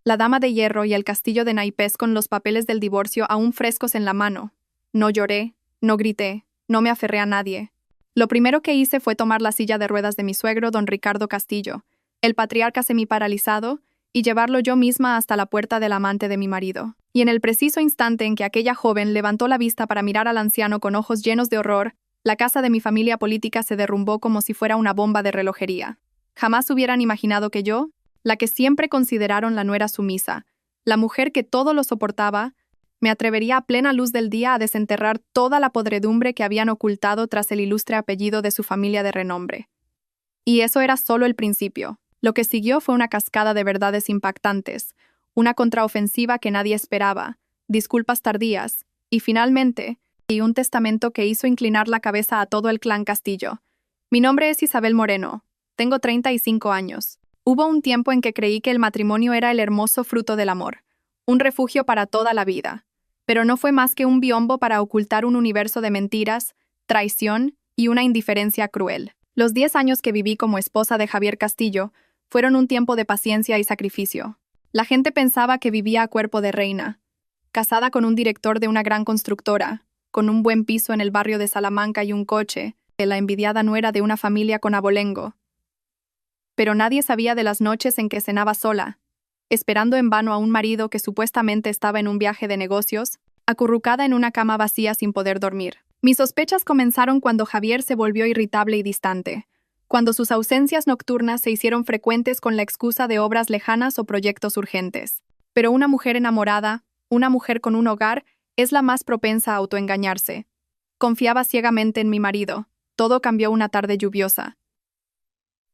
la dama de hierro y el castillo de naipes con los papeles del divorcio aún frescos en la mano. No lloré, no grité, no me aferré a nadie. Lo primero que hice fue tomar la silla de ruedas de mi suegro, don Ricardo Castillo, el patriarca semiparalizado, y llevarlo yo misma hasta la puerta del amante de mi marido. Y en el preciso instante en que aquella joven levantó la vista para mirar al anciano con ojos llenos de horror, la casa de mi familia política se derrumbó como si fuera una bomba de relojería. Jamás hubieran imaginado que yo, la que siempre consideraron la nuera sumisa, la mujer que todo lo soportaba, me atrevería a plena luz del día a desenterrar toda la podredumbre que habían ocultado tras el ilustre apellido de su familia de renombre. Y eso era solo el principio. Lo que siguió fue una cascada de verdades impactantes, una contraofensiva que nadie esperaba, disculpas tardías, y finalmente, un testamento que hizo inclinar la cabeza a todo el clan Castillo. Mi nombre es Isabel Moreno. Tengo 35 años. Hubo un tiempo en que creí que el matrimonio era el hermoso fruto del amor, un refugio para toda la vida. Pero no fue más que un biombo para ocultar un universo de mentiras, traición y una indiferencia cruel. Los 10 años que viví como esposa de Javier Castillo fueron un tiempo de paciencia y sacrificio. La gente pensaba que vivía a cuerpo de reina, casada con un director de una gran constructora, con un buen piso en el barrio de Salamanca y un coche, que la envidiada nuera de una familia con abolengo. Pero nadie sabía de las noches en que cenaba sola, esperando en vano a un marido que supuestamente estaba en un viaje de negocios, acurrucada en una cama vacía sin poder dormir. Mis sospechas comenzaron cuando Javier se volvió irritable y distante, cuando sus ausencias nocturnas se hicieron frecuentes con la excusa de obras lejanas o proyectos urgentes. Pero una mujer enamorada, una mujer con un hogar, es la más propensa a autoengañarse. Confiaba ciegamente en mi marido. Todo cambió una tarde lluviosa.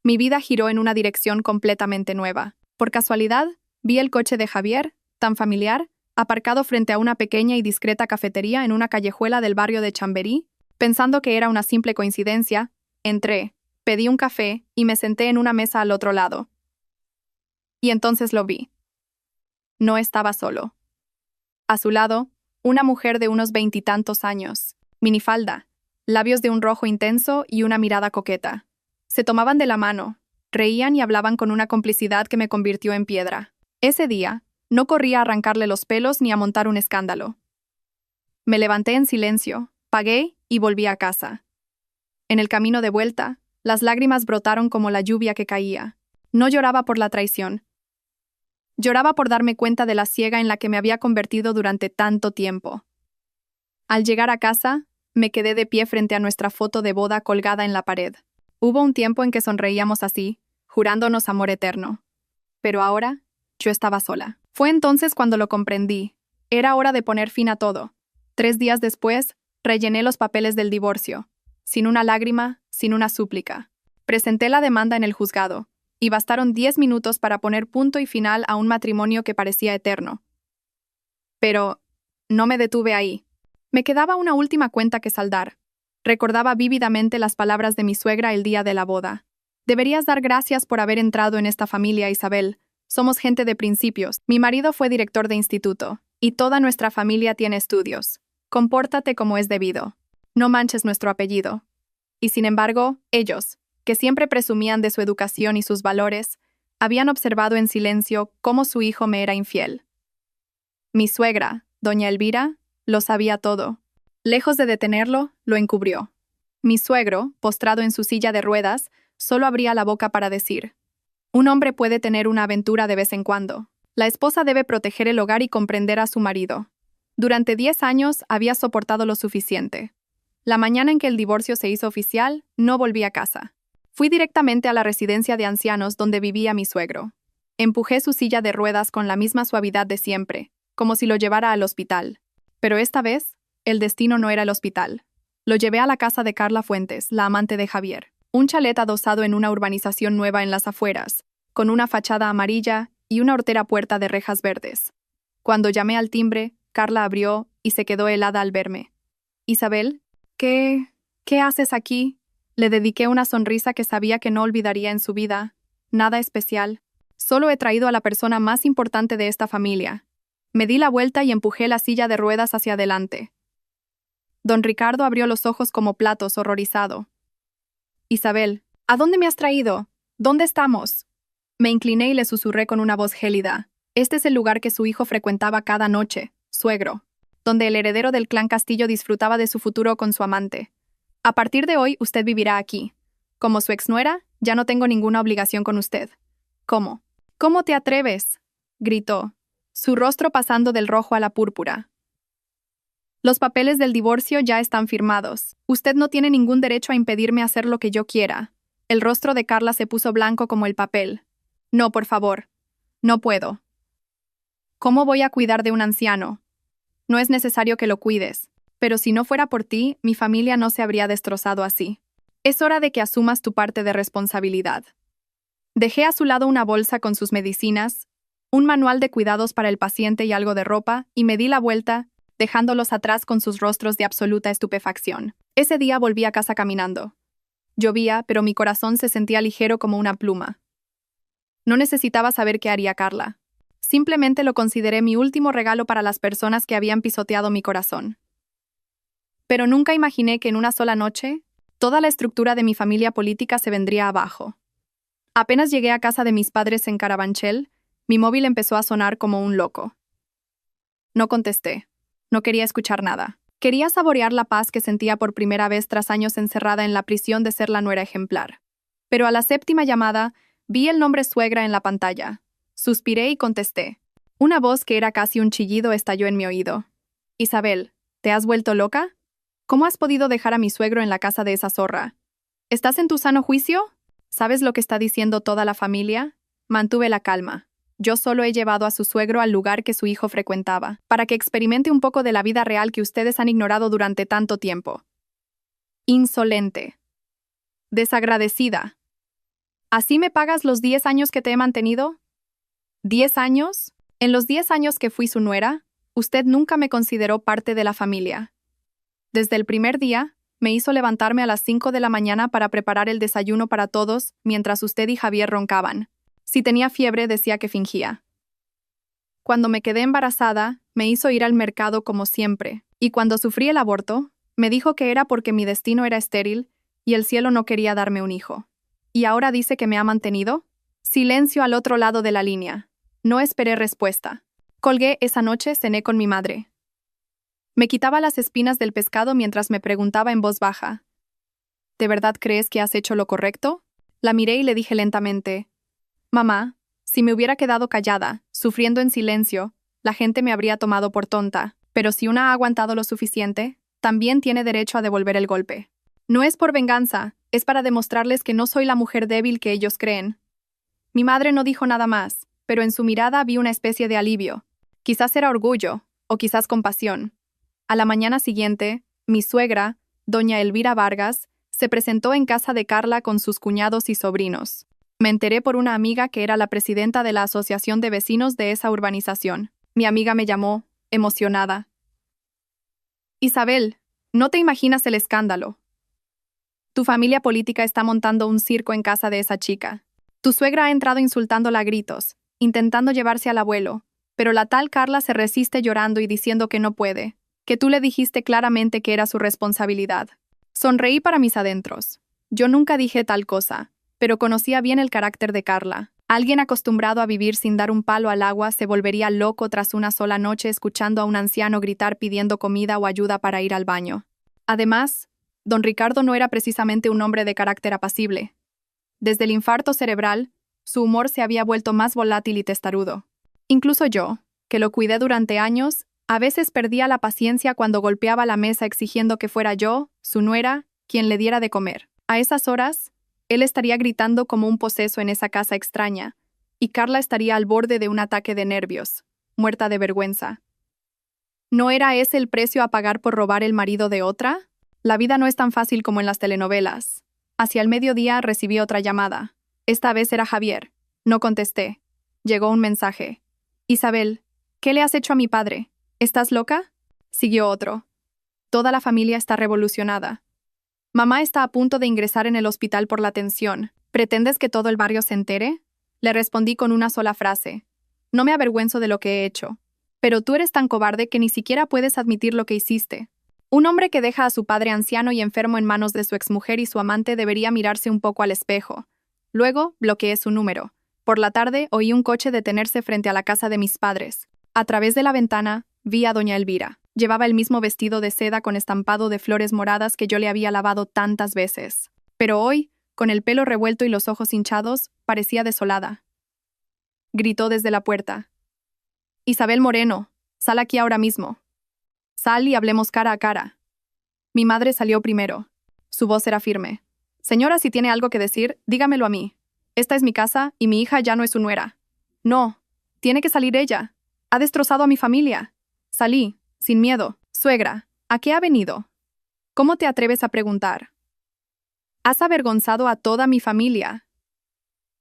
Mi vida giró en una dirección completamente nueva. Por casualidad, vi el coche de Javier, tan familiar, aparcado frente a una pequeña y discreta cafetería en una callejuela del barrio de Chamberí. Pensando que era una simple coincidencia, entré, pedí un café y me senté en una mesa al otro lado. Y entonces lo vi. No estaba solo. A su lado, una mujer de unos 20 y tantos años, minifalda, labios de un rojo intenso y una mirada coqueta. Se tomaban de la mano, reían y hablaban con una complicidad que me convirtió en piedra. Ese día, no corrí a arrancarle los pelos ni a montar un escándalo. Me levanté en silencio, pagué y volví a casa. En el camino de vuelta, las lágrimas brotaron como la lluvia que caía. No lloraba por la traición. Lloraba por darme cuenta de la ciega en la que me había convertido durante tanto tiempo. Al llegar a casa, me quedé de pie frente a nuestra foto de boda colgada en la pared. Hubo un tiempo en que sonreíamos así, jurándonos amor eterno. Pero ahora, yo estaba sola. Fue entonces cuando lo comprendí. Era hora de poner fin a todo. 3 días después, rellené los papeles del divorcio. Sin una lágrima, sin una súplica. Presenté la demanda en el juzgado, y bastaron 10 minutos para poner punto y final a un matrimonio que parecía eterno. Pero no me detuve ahí. Me quedaba una última cuenta que saldar. Recordaba vívidamente las palabras de mi suegra el día de la boda. Deberías dar gracias por haber entrado en esta familia, Isabel. Somos gente de principios. Mi marido fue director de instituto, y toda nuestra familia tiene estudios. Compórtate como es debido. No manches nuestro apellido. Y sin embargo, ellos, que siempre presumían de su educación y sus valores, habían observado en silencio cómo su hijo me era infiel. Mi suegra, doña Elvira, lo sabía todo. Lejos de detenerlo, lo encubrió. Mi suegro, postrado en su silla de ruedas, solo abría la boca para decir: un hombre puede tener una aventura de vez en cuando. La esposa debe proteger el hogar y comprender a su marido. Durante 10 años había soportado lo suficiente. La mañana en que el divorcio se hizo oficial, no volví a casa. Fui directamente a la residencia de ancianos donde vivía mi suegro. Empujé su silla de ruedas con la misma suavidad de siempre, como si lo llevara al hospital. Pero esta vez, el destino no era el hospital. Lo llevé a la casa de Carla Fuentes, la amante de Javier, un chalet adosado en una urbanización nueva en las afueras, con una fachada amarilla y una hortera puerta de rejas verdes. Cuando llamé al timbre, Carla abrió y se quedó helada al verme. «Isabel, ¿qué haces aquí?» Le dediqué una sonrisa que sabía que no olvidaría en su vida. Nada especial. Solo he traído a la persona más importante de esta familia. Me di la vuelta y empujé la silla de ruedas hacia adelante. Don Ricardo abrió los ojos como platos, horrorizado. «Isabel, ¿a dónde me has traído? ¿Dónde estamos?» Me incliné y le susurré con una voz gélida: Este es el lugar que su hijo frecuentaba cada noche, suegro, donde el heredero del clan Castillo disfrutaba de su futuro con su amante. A partir de hoy, usted vivirá aquí. Como su exnuera, ya no tengo ninguna obligación con usted. ¿Cómo? ¿Cómo te atreves?, gritó, su rostro pasando del rojo a la púrpura. Los papeles del divorcio ya están firmados. Usted no tiene ningún derecho a impedirme hacer lo que yo quiera. El rostro de Carla se puso blanco como el papel. No, por favor. No puedo. ¿Cómo voy a cuidar de un anciano? No es necesario que lo cuides, pero si no fuera por ti, mi familia no se habría destrozado así. Es hora de que asumas tu parte de responsabilidad. Dejé a su lado una bolsa con sus medicinas, un manual de cuidados para el paciente y algo de ropa, y me di la vuelta, dejándolos atrás con sus rostros de absoluta estupefacción. Ese día volví a casa caminando. Llovía, pero mi corazón se sentía ligero como una pluma. No necesitaba saber qué haría Carla. Simplemente lo consideré mi último regalo para las personas que habían pisoteado mi corazón. Pero nunca imaginé que en una sola noche, toda la estructura de mi familia política se vendría abajo. Apenas llegué a casa de mis padres en Carabanchel, mi móvil empezó a sonar como un loco. No contesté. No quería escuchar nada. Quería saborear la paz que sentía por primera vez tras años encerrada en la prisión de ser la nuera ejemplar. Pero a la séptima llamada, vi el nombre suegra en la pantalla. Suspiré y contesté. Una voz que era casi un chillido estalló en mi oído. Isabel, ¿te has vuelto loca? ¿Cómo has podido dejar a mi suegro en la casa de esa zorra? ¿Estás en tu sano juicio? ¿Sabes lo que está diciendo toda la familia? Mantuve la calma. Yo solo he llevado a su suegro al lugar que su hijo frecuentaba, para que experimente un poco de la vida real que ustedes han ignorado durante tanto tiempo. Insolente. Desagradecida. ¿Así me pagas los 10 años que te he mantenido? ¿10 años? En los 10 años que fui su nuera, usted nunca me consideró parte de la familia. Desde el primer día, me hizo levantarme a las 5 de la mañana para preparar el desayuno para todos, mientras usted y Javier roncaban. Si tenía fiebre, decía que fingía. Cuando me quedé embarazada, me hizo ir al mercado como siempre, y cuando sufrí el aborto, me dijo que era porque mi destino era estéril y el cielo no quería darme un hijo. ¿Y ahora dice que me ha mantenido? Silencio al otro lado de la línea. No esperé respuesta. Colgué esa noche, cené con mi madre. Me quitaba las espinas del pescado mientras me preguntaba en voz baja. ¿De verdad crees que has hecho lo correcto? La miré y le dije lentamente. Mamá, si me hubiera quedado callada, sufriendo en silencio, la gente me habría tomado por tonta, pero si una ha aguantado lo suficiente, también tiene derecho a devolver el golpe. No es por venganza, es para demostrarles que no soy la mujer débil que ellos creen. Mi madre no dijo nada más, pero en su mirada vi una especie de alivio. Quizás era orgullo, o quizás compasión. A la mañana siguiente, mi suegra, doña Elvira Vargas, se presentó en casa de Carla con sus cuñados y sobrinos. Me enteré por una amiga que era la presidenta de la asociación de vecinos de esa urbanización. Mi amiga me llamó, emocionada. Isabel, no te imaginas el escándalo. Tu familia política está montando un circo en casa de esa chica. Tu suegra ha entrado insultándola a gritos, intentando llevarse al abuelo, pero la tal Carla se resiste llorando y diciendo que no puede, que tú le dijiste claramente que era su responsabilidad. Sonreí para mis adentros. Yo nunca dije tal cosa, pero conocía bien el carácter de Carla. Alguien acostumbrado a vivir sin dar un palo al agua se volvería loco tras una sola noche escuchando a un anciano gritar pidiendo comida o ayuda para ir al baño. Además, don Ricardo no era precisamente un hombre de carácter apacible. Desde el infarto cerebral, su humor se había vuelto más volátil y testarudo. Incluso yo, que lo cuidé durante años, a veces perdía la paciencia cuando golpeaba la mesa exigiendo que fuera yo, su nuera, quien le diera de comer. A esas horas, él estaría gritando como un poseso en esa casa extraña, y Carla estaría al borde de un ataque de nervios, muerta de vergüenza. ¿No era ese el precio a pagar por robar el marido de otra? La vida no es tan fácil como en las telenovelas. Hacia el mediodía recibí otra llamada. Esta vez era Javier. No contesté. Llegó un mensaje. Isabel, ¿qué le has hecho a mi padre? ¿Estás loca? Siguió otro. Toda la familia está revolucionada. Mamá está a punto de ingresar en el hospital por la tensión. ¿Pretendes que todo el barrio se entere? Le respondí con una sola frase. No me avergüenzo de lo que he hecho. Pero tú eres tan cobarde que ni siquiera puedes admitir lo que hiciste. Un hombre que deja a su padre anciano y enfermo en manos de su exmujer y su amante debería mirarse un poco al espejo. Luego, bloqueé su número. Por la tarde oí un coche detenerse frente a la casa de mis padres. A través de la ventana vi a doña Elvira. Llevaba el mismo vestido de seda con estampado de flores moradas que yo le había lavado tantas veces. Pero hoy, con el pelo revuelto y los ojos hinchados, parecía desolada. Gritó desde la puerta. «Isabel Moreno, sal aquí ahora mismo. Sal y hablemos cara a cara». Mi madre salió primero. Su voz era firme. «Señora, si tiene algo que decir, dígamelo a mí. Esta es mi casa y mi hija ya no es su nuera». «No, tiene que salir ella. Ha destrozado a mi familia». Salí, sin miedo. «Suegra, ¿a qué ha venido? ¿Cómo te atreves a preguntar? Has avergonzado a toda mi familia.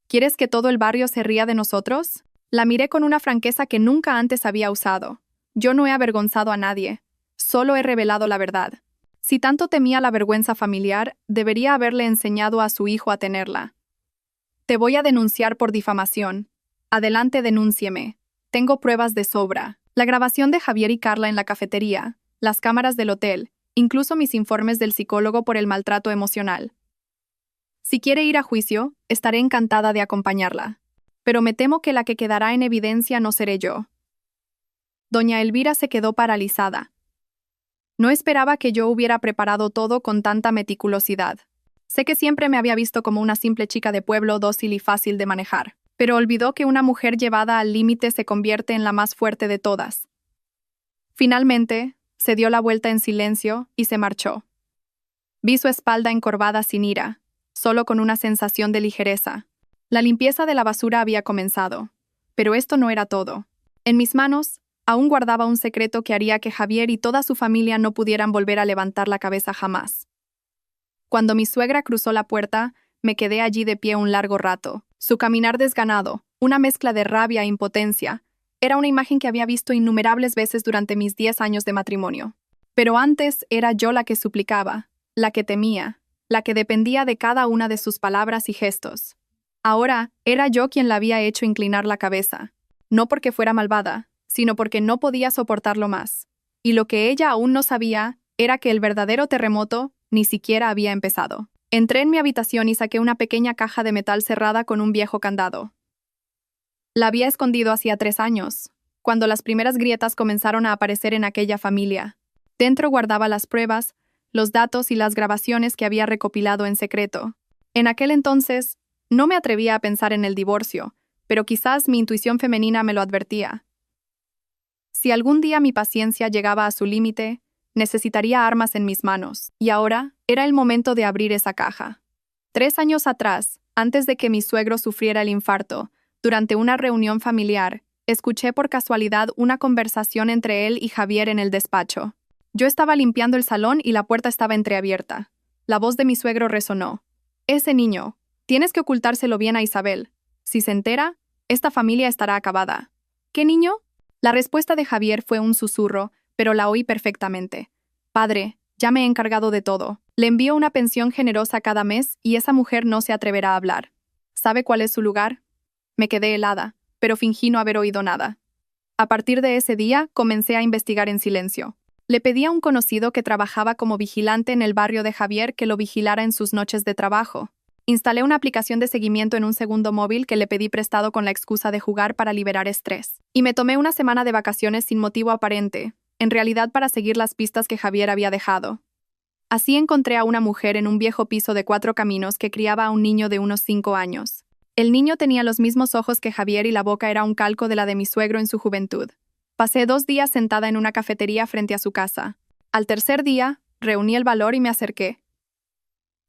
¿Quieres que todo el barrio se ría de nosotros?». La miré con una franqueza que nunca antes había usado. Yo no he avergonzado a nadie. Solo he revelado la verdad. Si tanto temía la vergüenza familiar, debería haberle enseñado a su hijo a tenerla. «Te voy a denunciar por difamación. Adelante, denúncieme. Tengo pruebas de sobra. La grabación de Javier y Carla en la cafetería, las cámaras del hotel, incluso mis informes del psicólogo por el maltrato emocional. Si quiere ir a juicio, estaré encantada de acompañarla. Pero me temo que la que quedará en evidencia no seré yo». Doña Elvira se quedó paralizada. No esperaba que yo hubiera preparado todo con tanta meticulosidad. Sé que siempre me había visto como una simple chica de pueblo dócil y fácil de manejar, pero olvidó que una mujer llevada al límite se convierte en la más fuerte de todas. Finalmente, se dio la vuelta en silencio y se marchó. Vi su espalda encorvada sin ira, solo con una sensación de ligereza. La limpieza de la basura había comenzado, pero esto no era todo. En mis manos, aún guardaba un secreto que haría que Javier y toda su familia no pudieran volver a levantar la cabeza jamás. Cuando mi suegra cruzó la puerta, me quedé allí de pie un largo rato. Su caminar desganado, una mezcla de rabia e impotencia, era una imagen que había visto innumerables veces durante mis 10 años de matrimonio. Pero antes era yo la que suplicaba, la que temía, la que dependía de cada una de sus palabras y gestos. Ahora era yo quien la había hecho inclinar la cabeza, no porque fuera malvada, sino porque no podía soportarlo más. Y lo que ella aún no sabía era que el verdadero terremoto ni siquiera había empezado. Entré en mi habitación y saqué una pequeña caja de metal cerrada con un viejo candado. La había escondido hacía 3 años, cuando las primeras grietas comenzaron a aparecer en aquella familia. Dentro guardaba las pruebas, los datos y las grabaciones que había recopilado en secreto. En aquel entonces, no me atrevía a pensar en el divorcio, pero quizás mi intuición femenina me lo advertía. Si algún día mi paciencia llegaba a su límite, necesitaría armas en mis manos, y ahora era el momento de abrir esa caja. 3 años atrás, antes de que mi suegro sufriera el infarto, durante una reunión familiar, escuché por casualidad una conversación entre él y Javier en el despacho. Yo estaba limpiando el salón y la puerta estaba entreabierta. La voz de mi suegro resonó. «Ese niño, tienes que ocultárselo bien a Isabel. Si se entera, esta familia estará acabada». «¿Qué niño?». La respuesta de Javier fue un susurro, pero la oí perfectamente. «Padre, ya me he encargado de todo. Le envío una pensión generosa cada mes y esa mujer no se atreverá a hablar. ¿Sabe cuál es su lugar?». Me quedé helada, pero fingí no haber oído nada. A partir de ese día, comencé a investigar en silencio. Le pedí a un conocido que trabajaba como vigilante en el barrio de Javier que lo vigilara en sus noches de trabajo. Instalé una aplicación de seguimiento en un segundo móvil que le pedí prestado con la excusa de jugar para liberar estrés. Y me tomé una semana de vacaciones sin motivo aparente, en realidad para seguir las pistas que Javier había dejado. Así encontré a una mujer en un viejo piso de 4 caminos que criaba a un niño de unos 5 años. El niño tenía los mismos ojos que Javier y la boca era un calco de la de mi suegro en su juventud. Pasé 2 días sentada en una cafetería frente a su casa. Al tercer día, reuní el valor y me acerqué,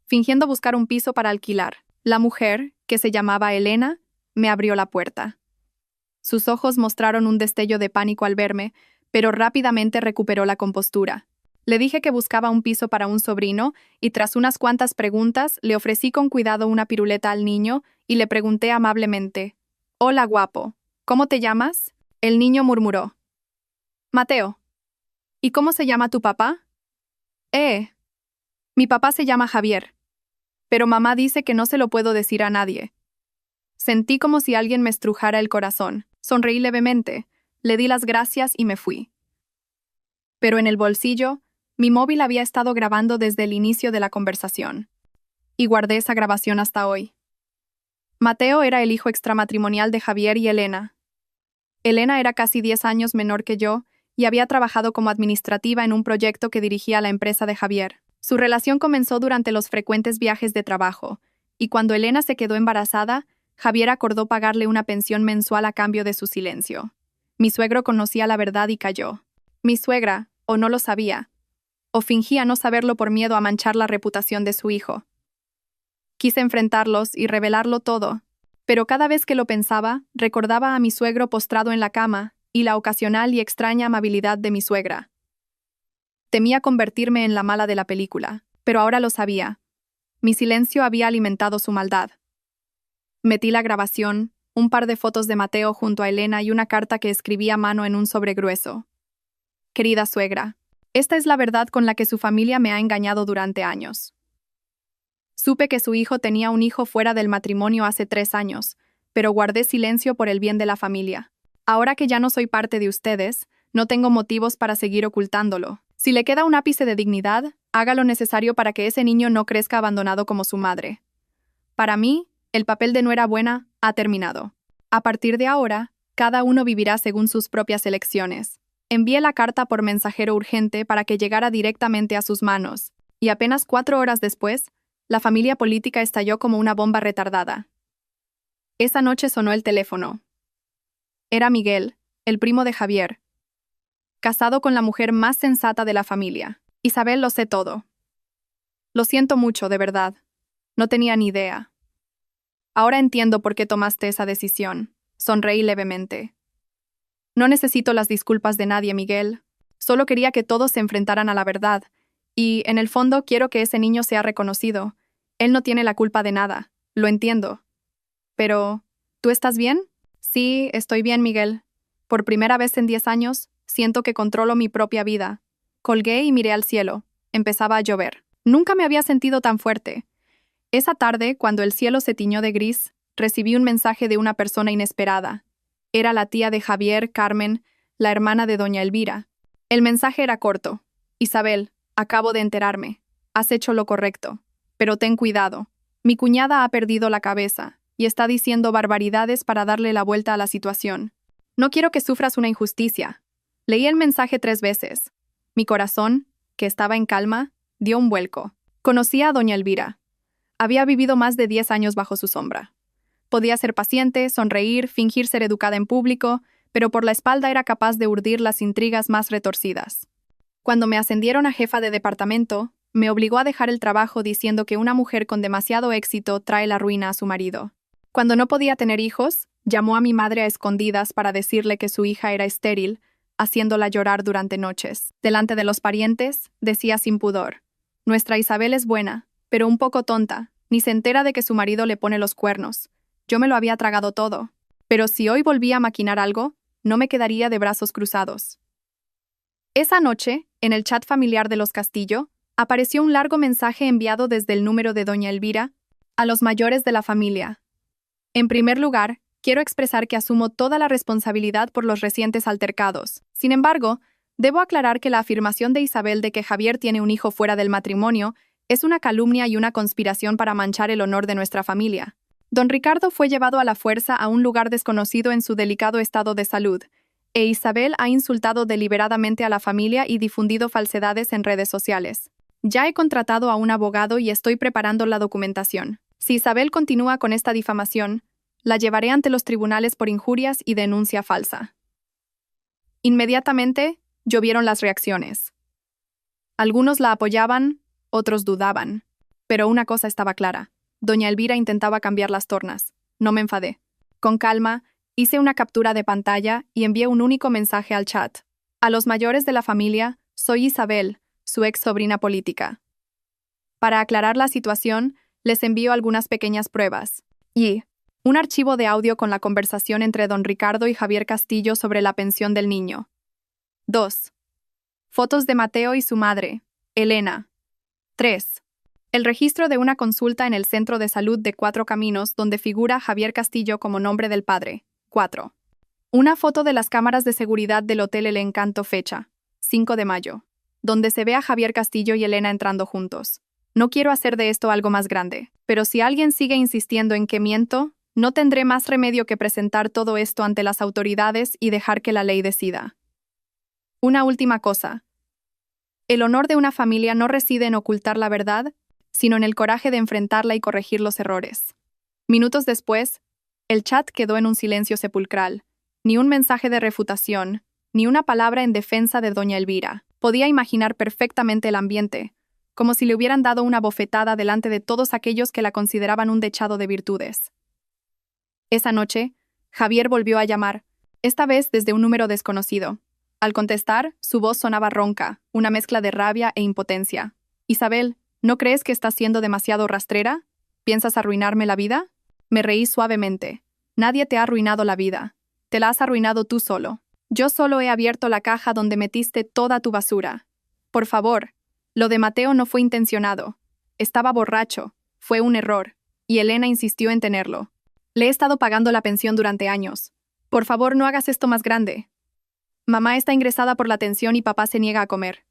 fingiendo buscar un piso para alquilar. La mujer, que se llamaba Elena, me abrió la puerta. Sus ojos mostraron un destello de pánico al verme, pero rápidamente recuperó la compostura. Le dije que buscaba un piso para un sobrino y tras unas cuantas preguntas le ofrecí con cuidado una piruleta al niño y le pregunté amablemente: «Hola, guapo, ¿cómo te llamas?». El niño murmuró: «Mateo». «¿Y cómo se llama tu papá?». Mi papá se llama Javier. Pero mamá dice que no se lo puedo decir a nadie». Sentí como si alguien me estrujara el corazón. Sonreí levemente, le di las gracias y me fui. Pero en el bolsillo, mi móvil había estado grabando desde el inicio de la conversación. Y guardé esa grabación hasta hoy. Mateo era el hijo extramatrimonial de Javier y Elena. Elena era casi 10 años menor que yo y había trabajado como administrativa en un proyecto que dirigía la empresa de Javier. Su relación comenzó durante los frecuentes viajes de trabajo, y cuando Elena se quedó embarazada, Javier acordó pagarle una pensión mensual a cambio de su silencio. Mi suegro conocía la verdad y calló. Mi suegra, o no lo sabía, o fingía no saberlo por miedo a manchar la reputación de su hijo. Quise enfrentarlos y revelarlo todo, pero cada vez que lo pensaba, recordaba a mi suegro postrado en la cama y la ocasional y extraña amabilidad de mi suegra. Temía convertirme en la mala de la película, pero ahora lo sabía. Mi silencio había alimentado su maldad. Metí la grabación, un par de fotos de Mateo junto a Elena y una carta que escribí a mano en un sobre grueso. Querida suegra, esta es la verdad con la que su familia me ha engañado durante años. Supe que su hijo tenía un hijo fuera del matrimonio hace 3 años, pero guardé silencio por el bien de la familia. Ahora que ya no soy parte de ustedes, no tengo motivos para seguir ocultándolo. Si le queda un ápice de dignidad, haga lo necesario para que ese niño no crezca abandonado como su madre. Para mí, el papel de nuera buena ha terminado. A partir de ahora, cada uno vivirá según sus propias elecciones. Envié la carta por mensajero urgente para que llegara directamente a sus manos, y apenas 4 horas después, la familia política estalló como una bomba retardada. Esa noche sonó el teléfono. Era Miguel, el primo de Javier, casado con la mujer más sensata de la familia. Isabel, lo sé todo. Lo siento mucho, de verdad. No tenía ni idea. Ahora entiendo por qué tomaste esa decisión. Sonreí levemente. No necesito las disculpas de nadie, Miguel. Solo quería que todos se enfrentaran a la verdad. Y, en el fondo, quiero que ese niño sea reconocido. Él no tiene la culpa de nada. Lo entiendo. Pero, ¿tú estás bien? Sí, estoy bien, Miguel. Por primera vez en 10 años, siento que controlo mi propia vida. Colgué y miré al cielo. Empezaba a llover. Nunca me había sentido tan fuerte. Esa tarde, cuando el cielo se tiñó de gris, recibí un mensaje de una persona inesperada. Era la tía de Javier, Carmen, la hermana de doña Elvira. El mensaje era corto. Isabel, acabo de enterarme. Has hecho lo correcto. Pero ten cuidado. Mi cuñada ha perdido la cabeza y está diciendo barbaridades para darle la vuelta a la situación. No quiero que sufras una injusticia. Leí el mensaje 3 veces. Mi corazón, que estaba en calma, dio un vuelco. Conocía a doña Elvira. Había vivido más de 10 años bajo su sombra. Podía ser paciente, sonreír, fingir ser educada en público, pero por la espalda era capaz de urdir las intrigas más retorcidas. Cuando me ascendieron a jefa de departamento, me obligó a dejar el trabajo diciendo que una mujer con demasiado éxito trae la ruina a su marido. Cuando no podía tener hijos, llamó a mi madre a escondidas para decirle que su hija era estéril, haciéndola llorar durante noches. Delante de los parientes, decía sin pudor: nuestra Isabel es buena, pero un poco tonta, ni se entera de que su marido le pone los cuernos. Yo me lo había tragado todo. Pero si hoy volvía a maquinar algo, no me quedaría de brazos cruzados. Esa noche, en el chat familiar de los Castillo, apareció un largo mensaje enviado desde el número de doña Elvira a los mayores de la familia. En primer lugar, quiero expresar que asumo toda la responsabilidad por los recientes altercados. Sin embargo, debo aclarar que la afirmación de Isabel de que Javier tiene un hijo fuera del matrimonio es una calumnia y una conspiración para manchar el honor de nuestra familia. Don Ricardo fue llevado a la fuerza a un lugar desconocido en su delicado estado de salud, e Isabel ha insultado deliberadamente a la familia y difundido falsedades en redes sociales. Ya he contratado a un abogado y estoy preparando la documentación. Si Isabel continúa con esta difamación, la llevaré ante los tribunales por injurias y denuncia falsa. Inmediatamente, llovieron las reacciones. Algunos la apoyaban, otros dudaban. Pero una cosa estaba clara. Doña Elvira intentaba cambiar las tornas. No me enfadé. Con calma, hice una captura de pantalla y envié un único mensaje al chat. A los mayores de la familia, soy Isabel, su ex sobrina política. Para aclarar la situación, les envío algunas pequeñas pruebas. Y un archivo de audio con la conversación entre don Ricardo y Javier Castillo sobre la pensión del niño. 2. Fotos de Mateo y su madre, Elena. 3. El registro de una consulta en el Centro de Salud de Cuatro Caminos donde figura Javier Castillo como nombre del padre. 4. Una foto de las cámaras de seguridad del Hotel El Encanto, fecha 5 de mayo, donde se ve a Javier Castillo y Elena entrando juntos. No quiero hacer de esto algo más grande, pero si alguien sigue insistiendo en que miento, No tendré más remedio que presentar todo esto ante las autoridades y dejar que la ley decida. Una última cosa. El honor de una familia no reside en ocultar la verdad, sino en el coraje de enfrentarla y corregir los errores. Minutos después, el chat quedó en un silencio sepulcral. Ni un mensaje de refutación, ni una palabra en defensa de doña Elvira. Podía imaginar perfectamente el ambiente, como si le hubieran dado una bofetada delante de todos aquellos que la consideraban un dechado de virtudes. Esa noche, Javier volvió a llamar, esta vez desde un número desconocido. Al contestar, su voz sonaba ronca, una mezcla de rabia e impotencia. «Isabel, ¿no crees que estás siendo demasiado rastrera? ¿Piensas arruinarme la vida?» Me reí suavemente. «Nadie te ha arruinado la vida. Te la has arruinado tú solo. Yo solo he abierto la caja donde metiste toda tu basura. Por favor, lo de Mateo no fue intencionado. Estaba borracho, fue un error, y Elena insistió en tenerlo. Le he estado pagando la pensión durante años. Por favor, no hagas esto más grande. Mamá está ingresada por la tensión y papá se niega a comer.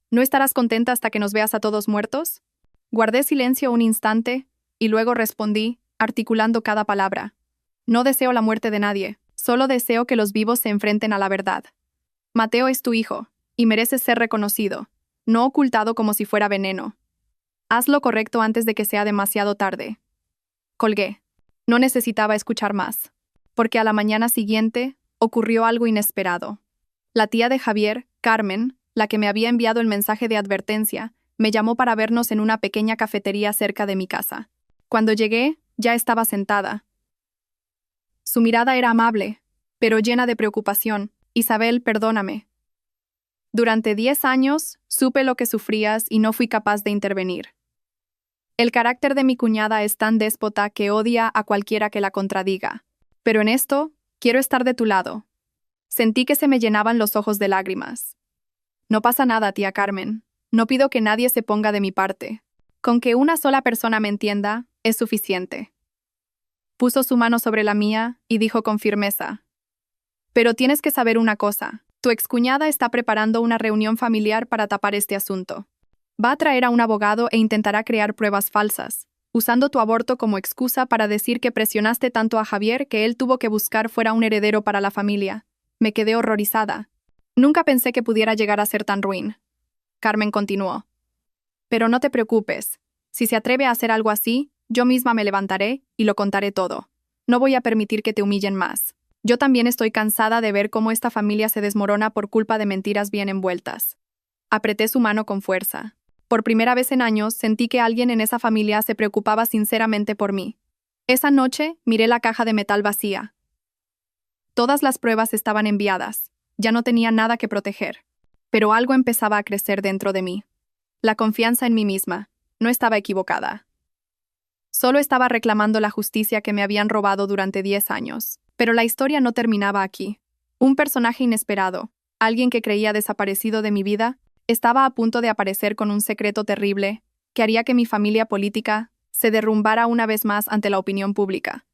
¿No estarás contenta hasta que nos veas a todos muertos?» Guardé silencio un instante, y luego respondí, articulando cada palabra. «No deseo la muerte de nadie, solo deseo que los vivos se enfrenten a la verdad. Mateo es tu hijo, y mereces ser reconocido, no ocultado como si fuera veneno. Haz lo correcto antes de que sea demasiado tarde». Colgué. No necesitaba escuchar más, porque a la mañana siguiente ocurrió algo inesperado. La tía de Javier, Carmen, la que me había enviado el mensaje de advertencia, me llamó para vernos en una pequeña cafetería cerca de mi casa. Cuando llegué, ya estaba sentada. Su mirada era amable, pero llena de preocupación. «Isabel, perdóname. Durante 10 años supe lo que sufrías y no fui capaz de intervenir. El carácter de mi cuñada es tan déspota que odia a cualquiera que la contradiga. Pero en esto, quiero estar de tu lado». Sentí que se me llenaban los ojos de lágrimas. «No pasa nada, tía Carmen. No pido que nadie se ponga de mi parte. Con que una sola persona me entienda, es suficiente». Puso su mano sobre la mía y dijo con firmeza: «Pero tienes que saber una cosa. Tu excuñada está preparando una reunión familiar para tapar este asunto. Va a traer a un abogado e intentará crear pruebas falsas, usando tu aborto como excusa para decir que presionaste tanto a Javier que él tuvo que buscar fuera un heredero para la familia». Me quedé horrorizada. Nunca pensé que pudiera llegar a ser tan ruin. Carmen continuó: «Pero no te preocupes. Si se atreve a hacer algo así, yo misma me levantaré y lo contaré todo. No voy a permitir que te humillen más. Yo también estoy cansada de ver cómo esta familia se desmorona por culpa de mentiras bien envueltas». Apreté su mano con fuerza. Por primera vez en años sentí que alguien en esa familia se preocupaba sinceramente por mí. Esa noche miré la caja de metal vacía. Todas las pruebas estaban enviadas. Ya no tenía nada que proteger. Pero algo empezaba a crecer dentro de mí. La confianza en mí misma. No estaba equivocada. Solo estaba reclamando la justicia que me habían robado durante 10 años. Pero la historia no terminaba aquí. Un personaje inesperado, alguien que creía desaparecido de mi vida, estaba a punto de aparecer con un secreto terrible que haría que mi familia política se derrumbara una vez más ante la opinión pública.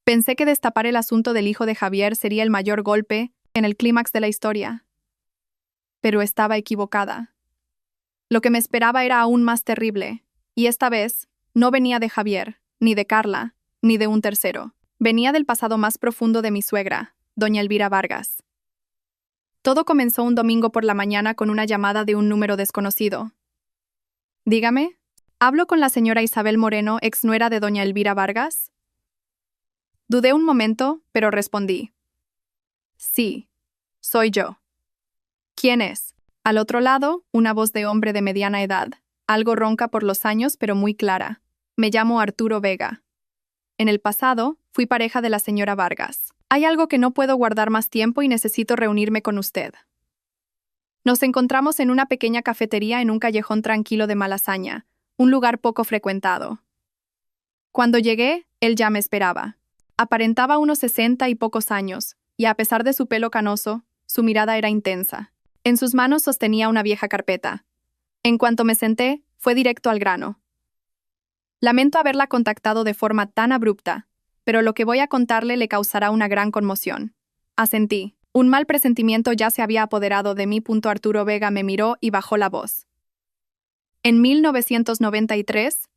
Pensé que destapar el asunto del hijo de Javier sería el mayor golpe en el clímax de la historia. Pero estaba equivocada. Lo que me esperaba era aún más terrible, y esta vez no venía de Javier, ni de Carla, ni de un tercero. Venía del pasado más profundo de mi suegra, doña Elvira Vargas. Todo comenzó un domingo por la mañana con una llamada de un número desconocido. «Dígame, ¿hablo con la señora Isabel Moreno, ex nuera de doña Elvira Vargas?» Dudé un momento, pero respondí: «Sí, soy yo». «¿Quién es?». Al otro lado, una voz de hombre de mediana edad, algo ronca por los años pero muy clara. «Me llamo Arturo Vega. En el pasado, fui pareja de la señora Vargas. Hay algo que no puedo guardar más tiempo y necesito reunirme con usted». Nos encontramos en una pequeña cafetería en un callejón tranquilo de Malasaña, un lugar poco frecuentado. Cuando llegué, él ya me esperaba. Aparentaba unos 60 y pocos años, y a pesar de su pelo canoso, su mirada era intensa. En sus manos sostenía una vieja carpeta. En cuanto me senté, fue directo al grano. «Lamento haberla contactado de forma tan abrupta, pero lo que voy a contarle le causará una gran conmoción». Asentí. Un mal presentimiento ya se había apoderado de mí. Arturo Vega me miró y bajó la voz. «En 1993,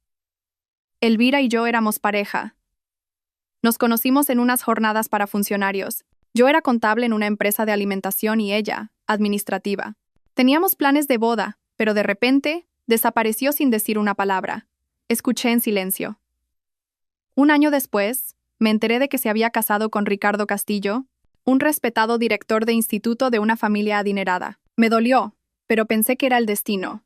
Elvira y yo éramos pareja. Nos conocimos en unas jornadas para funcionarios. Yo era contable en una empresa de alimentación y ella, administrativa. Teníamos planes de boda, pero de repente, desapareció sin decir una palabra. Escuché en silencio. Un año después, me enteré de que se había casado con Ricardo Castillo, un respetado director de instituto de una familia adinerada. Me dolió, pero pensé que era el destino.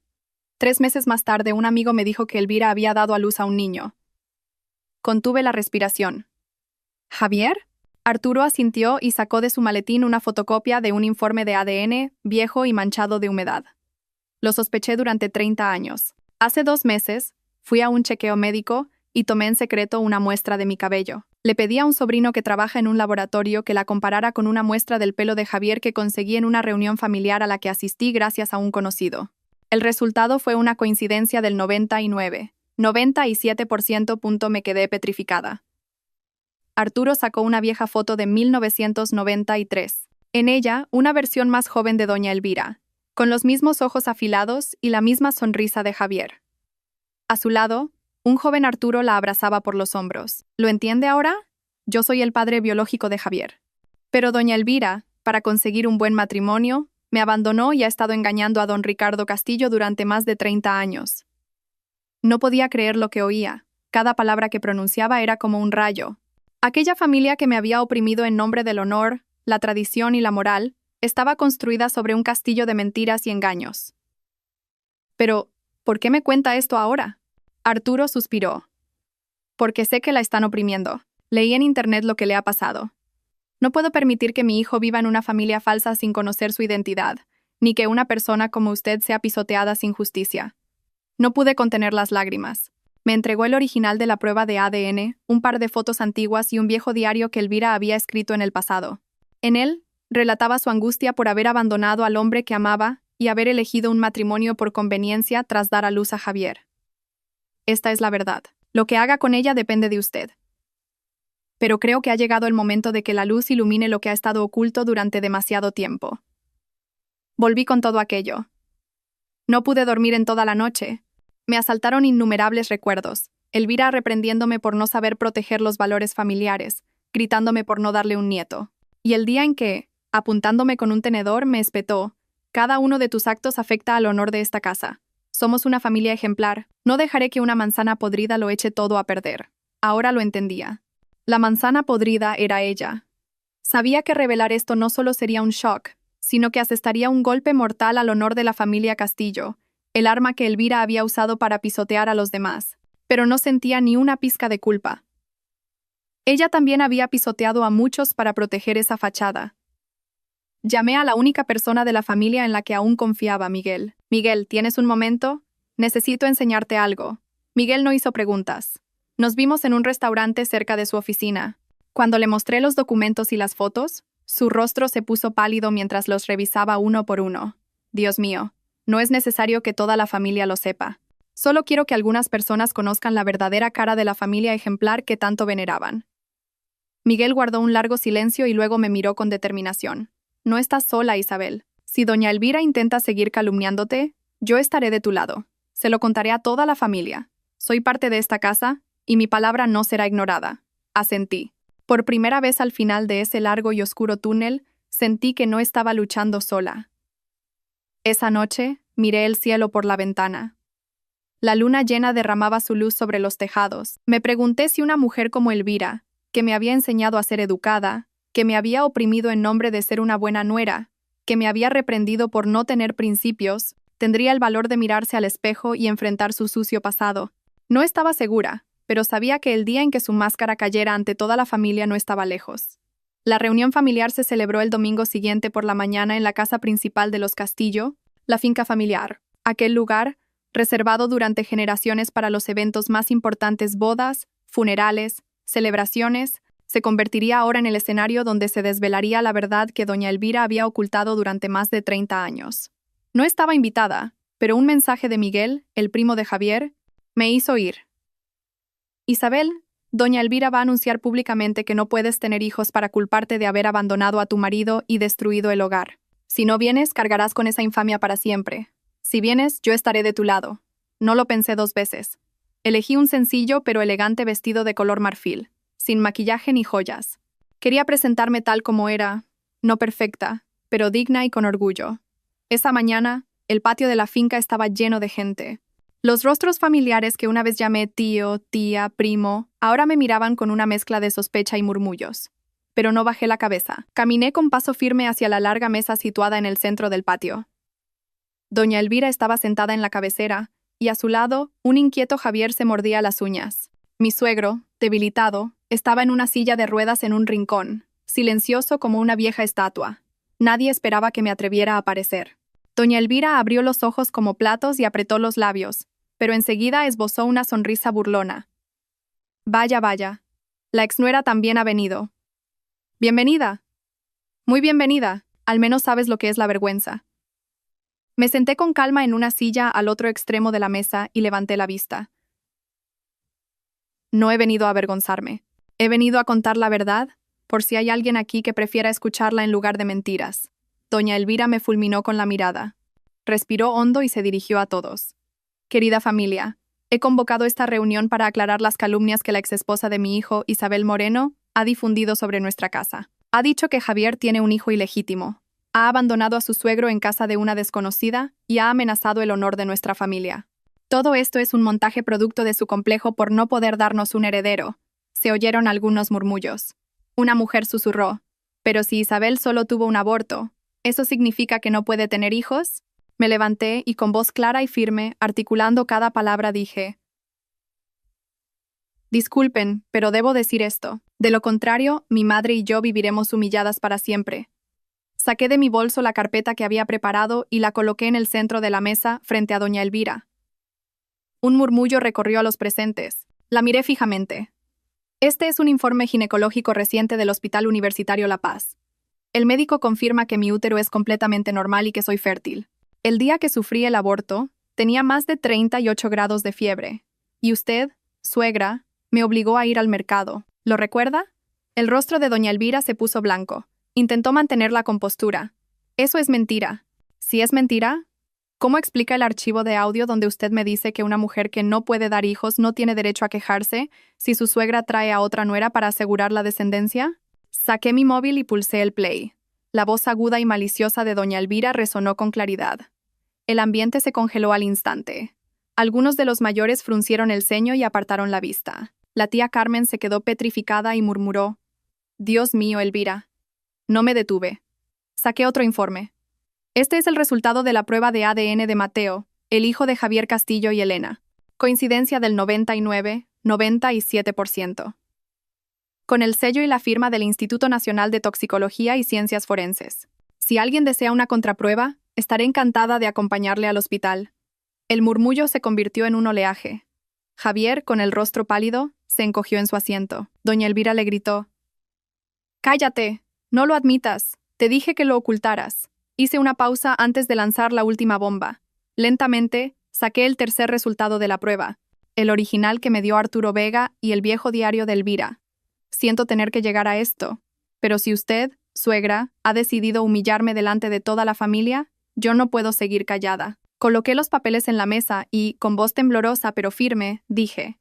3 meses más tarde, un amigo me dijo que Elvira había dado a luz a un niño. Contuve la respiración. ¿Javier? Arturo asintió y sacó de su maletín una fotocopia de un informe de ADN, viejo y manchado de humedad. Lo sospeché durante 30 años. Hace 2 meses, fui a un chequeo médico y tomé en secreto una muestra de mi cabello. Le pedí a un sobrino que trabaja en un laboratorio que la comparara con una muestra del pelo de Javier que conseguí en una reunión familiar a la que asistí gracias a un conocido. El resultado fue una coincidencia del 97%. Me quedé petrificada. Arturo sacó una vieja foto de 1993. En ella, una versión más joven de doña Elvira, con los mismos ojos afilados y la misma sonrisa de Javier. A su lado, un joven Arturo la abrazaba por los hombros. ¿Lo entiende ahora? Yo soy el padre biológico de Javier. Pero doña Elvira, para conseguir un buen matrimonio, me abandonó y ha estado engañando a don Ricardo Castillo durante más de 30 años. No podía creer lo que oía. Cada palabra que pronunciaba era como un rayo. Aquella familia que me había oprimido en nombre del honor, la tradición y la moral, estaba construida sobre un castillo de mentiras y engaños. Pero, ¿por qué me cuenta esto ahora? Arturo suspiró. Porque sé que la están oprimiendo. Leí en internet lo que le ha pasado. No puedo permitir que mi hijo viva en una familia falsa sin conocer su identidad, ni que una persona como usted sea pisoteada sin justicia. No pude contener las lágrimas. Me entregó el original de la prueba de ADN, un par de fotos antiguas y un viejo diario que Elvira había escrito en el pasado. En él, relataba su angustia por haber abandonado al hombre que amaba y haber elegido un matrimonio por conveniencia tras dar a luz a Javier. Esta es la verdad. Lo que haga con ella depende de usted. Pero creo que ha llegado el momento de que la luz ilumine lo que ha estado oculto durante demasiado tiempo. Volví con todo aquello. No pude dormir en toda la noche. Me asaltaron innumerables recuerdos. Elvira reprendiéndome por no saber proteger los valores familiares, gritándome por no darle un nieto. Y el día en que, apuntándome con un tenedor, me espetó: cada uno de tus actos afecta al honor de esta casa. Somos una familia ejemplar. No dejaré que una manzana podrida lo eche todo a perder. Ahora lo entendía. La manzana podrida era ella. Sabía que revelar esto no solo sería un shock, sino que asestaría un golpe mortal al honor de la familia Castillo, el arma que Elvira había usado para pisotear a los demás, pero no sentía ni una pizca de culpa. Ella también había pisoteado a muchos para proteger esa fachada. Llamé a la única persona de la familia en la que aún confiaba, Miguel. Miguel, ¿tienes un momento? Necesito enseñarte algo. Miguel no hizo preguntas. Nos vimos en un restaurante cerca de su oficina. Cuando le mostré los documentos y las fotos, su rostro se puso pálido mientras los revisaba uno por uno. Dios mío. No es necesario que toda la familia lo sepa. Solo quiero que algunas personas conozcan la verdadera cara de la familia ejemplar que tanto veneraban. Miguel guardó un largo silencio y luego me miró con determinación. No estás sola, Isabel. Si doña Elvira intenta seguir calumniándote, yo estaré de tu lado. Se lo contaré a toda la familia. Soy parte de esta casa, y mi palabra no será ignorada. Asentí. Por primera vez al final de ese largo y oscuro túnel, sentí que no estaba luchando sola. Esa noche, miré el cielo por la ventana. La luna llena derramaba su luz sobre los tejados. Me pregunté si una mujer como Elvira, que me había enseñado a ser educada, que me había oprimido en nombre de ser una buena nuera, que me había reprendido por no tener principios, tendría el valor de mirarse al espejo y enfrentar su sucio pasado. No estaba segura, pero sabía que el día en que su máscara cayera ante toda la familia no estaba lejos. La reunión familiar se celebró el domingo siguiente por la mañana en la casa principal de los Castillo, la finca familiar, aquel lugar reservado durante generaciones para los eventos más importantes: bodas, funerales, celebraciones, se convertiría ahora en el escenario donde se desvelaría la verdad que doña Elvira había ocultado durante más de 30 años. No estaba invitada, pero un mensaje de Miguel, el primo de Javier, me hizo ir. Isabel, doña Elvira va a anunciar públicamente que no puedes tener hijos para culparte de haber abandonado a tu marido y destruido el hogar. Si no vienes, cargarás con esa infamia para siempre. Si vienes, yo estaré de tu lado. No lo pensé 2 veces. Elegí un sencillo pero elegante vestido de color marfil. sin maquillaje ni joyas. Quería presentarme tal como era, no perfecta, pero digna y con orgullo. Esa mañana, el patio de la finca estaba lleno de gente. Los rostros familiares que una vez llamé tío, tía, primo, ahora me miraban con una mezcla de sospecha y murmullos. Pero no bajé la cabeza. Caminé con paso firme hacia la larga mesa situada en el centro del patio. Doña Elvira estaba sentada en la cabecera, y a su lado, un inquieto Javier se mordía las uñas. Mi suegro, debilitado, estaba en una silla de ruedas en un rincón, silencioso como una vieja estatua. Nadie esperaba que me atreviera a aparecer. Doña Elvira abrió los ojos como platos y apretó los labios, pero enseguida esbozó una sonrisa burlona. Vaya, vaya. La exnuera también ha venido. Bienvenida. Muy bienvenida. Al menos sabes lo que es la vergüenza. Me senté con calma en una silla al otro extremo de la mesa y levanté la vista. No he venido a avergonzarme. He venido a contar la verdad, por si hay alguien aquí que prefiera escucharla en lugar de mentiras. Doña Elvira me fulminó con la mirada. Respiró hondo y se dirigió a todos. Querida familia, he convocado esta reunión para aclarar las calumnias que la exesposa de mi hijo, Isabel Moreno, ha difundido sobre nuestra casa. Ha dicho que Javier tiene un hijo ilegítimo. Ha abandonado a su suegro en casa de una desconocida y ha amenazado el honor de nuestra familia. Todo esto es un montaje producto de su complejo por no poder darnos un heredero. Se oyeron algunos murmullos. Una mujer susurró: «Pero si Isabel solo tuvo un aborto, ¿eso significa que no puede tener hijos?». Me levanté y con voz clara y firme, articulando cada palabra, dije: «Disculpen, pero debo decir esto. De lo contrario, mi madre y yo viviremos humilladas para siempre». Saqué de mi bolso la carpeta que había preparado y la coloqué en el centro de la mesa, frente a doña Elvira. Un murmullo recorrió a los presentes. La miré fijamente. Este es un informe ginecológico reciente del Hospital Universitario La Paz. El médico confirma que mi útero es completamente normal y que soy fértil. El día que sufrí el aborto, tenía más de 38 grados de fiebre. Y usted, suegra, me obligó a ir al mercado. ¿Lo recuerda? El rostro de doña Elvira se puso blanco. Intentó mantener la compostura. Eso es mentira. Si es mentira, ¿cómo explica el archivo de audio donde usted me dice que una mujer que no puede dar hijos no tiene derecho a quejarse si su suegra trae a otra nuera para asegurar la descendencia? Saqué mi móvil y pulsé el play. La voz aguda y maliciosa de doña Elvira resonó con claridad. El ambiente se congeló al instante. Algunos de los mayores fruncieron el ceño y apartaron la vista. La tía Carmen se quedó petrificada y murmuró: «Dios mío, Elvira». No me detuve. Saqué otro informe. Este es el resultado de la prueba de ADN de Mateo, el hijo de Javier Castillo y Elena. Coincidencia del 97%. Con el sello y la firma del Instituto Nacional de Toxicología y Ciencias Forenses. Si alguien desea una contraprueba, estaré encantada de acompañarle al hospital. El murmullo se convirtió en un oleaje. Javier, con el rostro pálido, se encogió en su asiento. Doña Elvira le gritó: «¡Cállate! No lo admitas. Te dije que lo ocultaras». Hice una pausa antes de lanzar la última bomba. Lentamente, saqué el tercer resultado de la prueba, el original que me dio Arturo Vega y el viejo diario de Elvira. Siento tener que llegar a esto, pero si usted, suegra, ha decidido humillarme delante de toda la familia, yo no puedo seguir callada. Coloqué los papeles en la mesa y, con voz temblorosa pero firme, dije: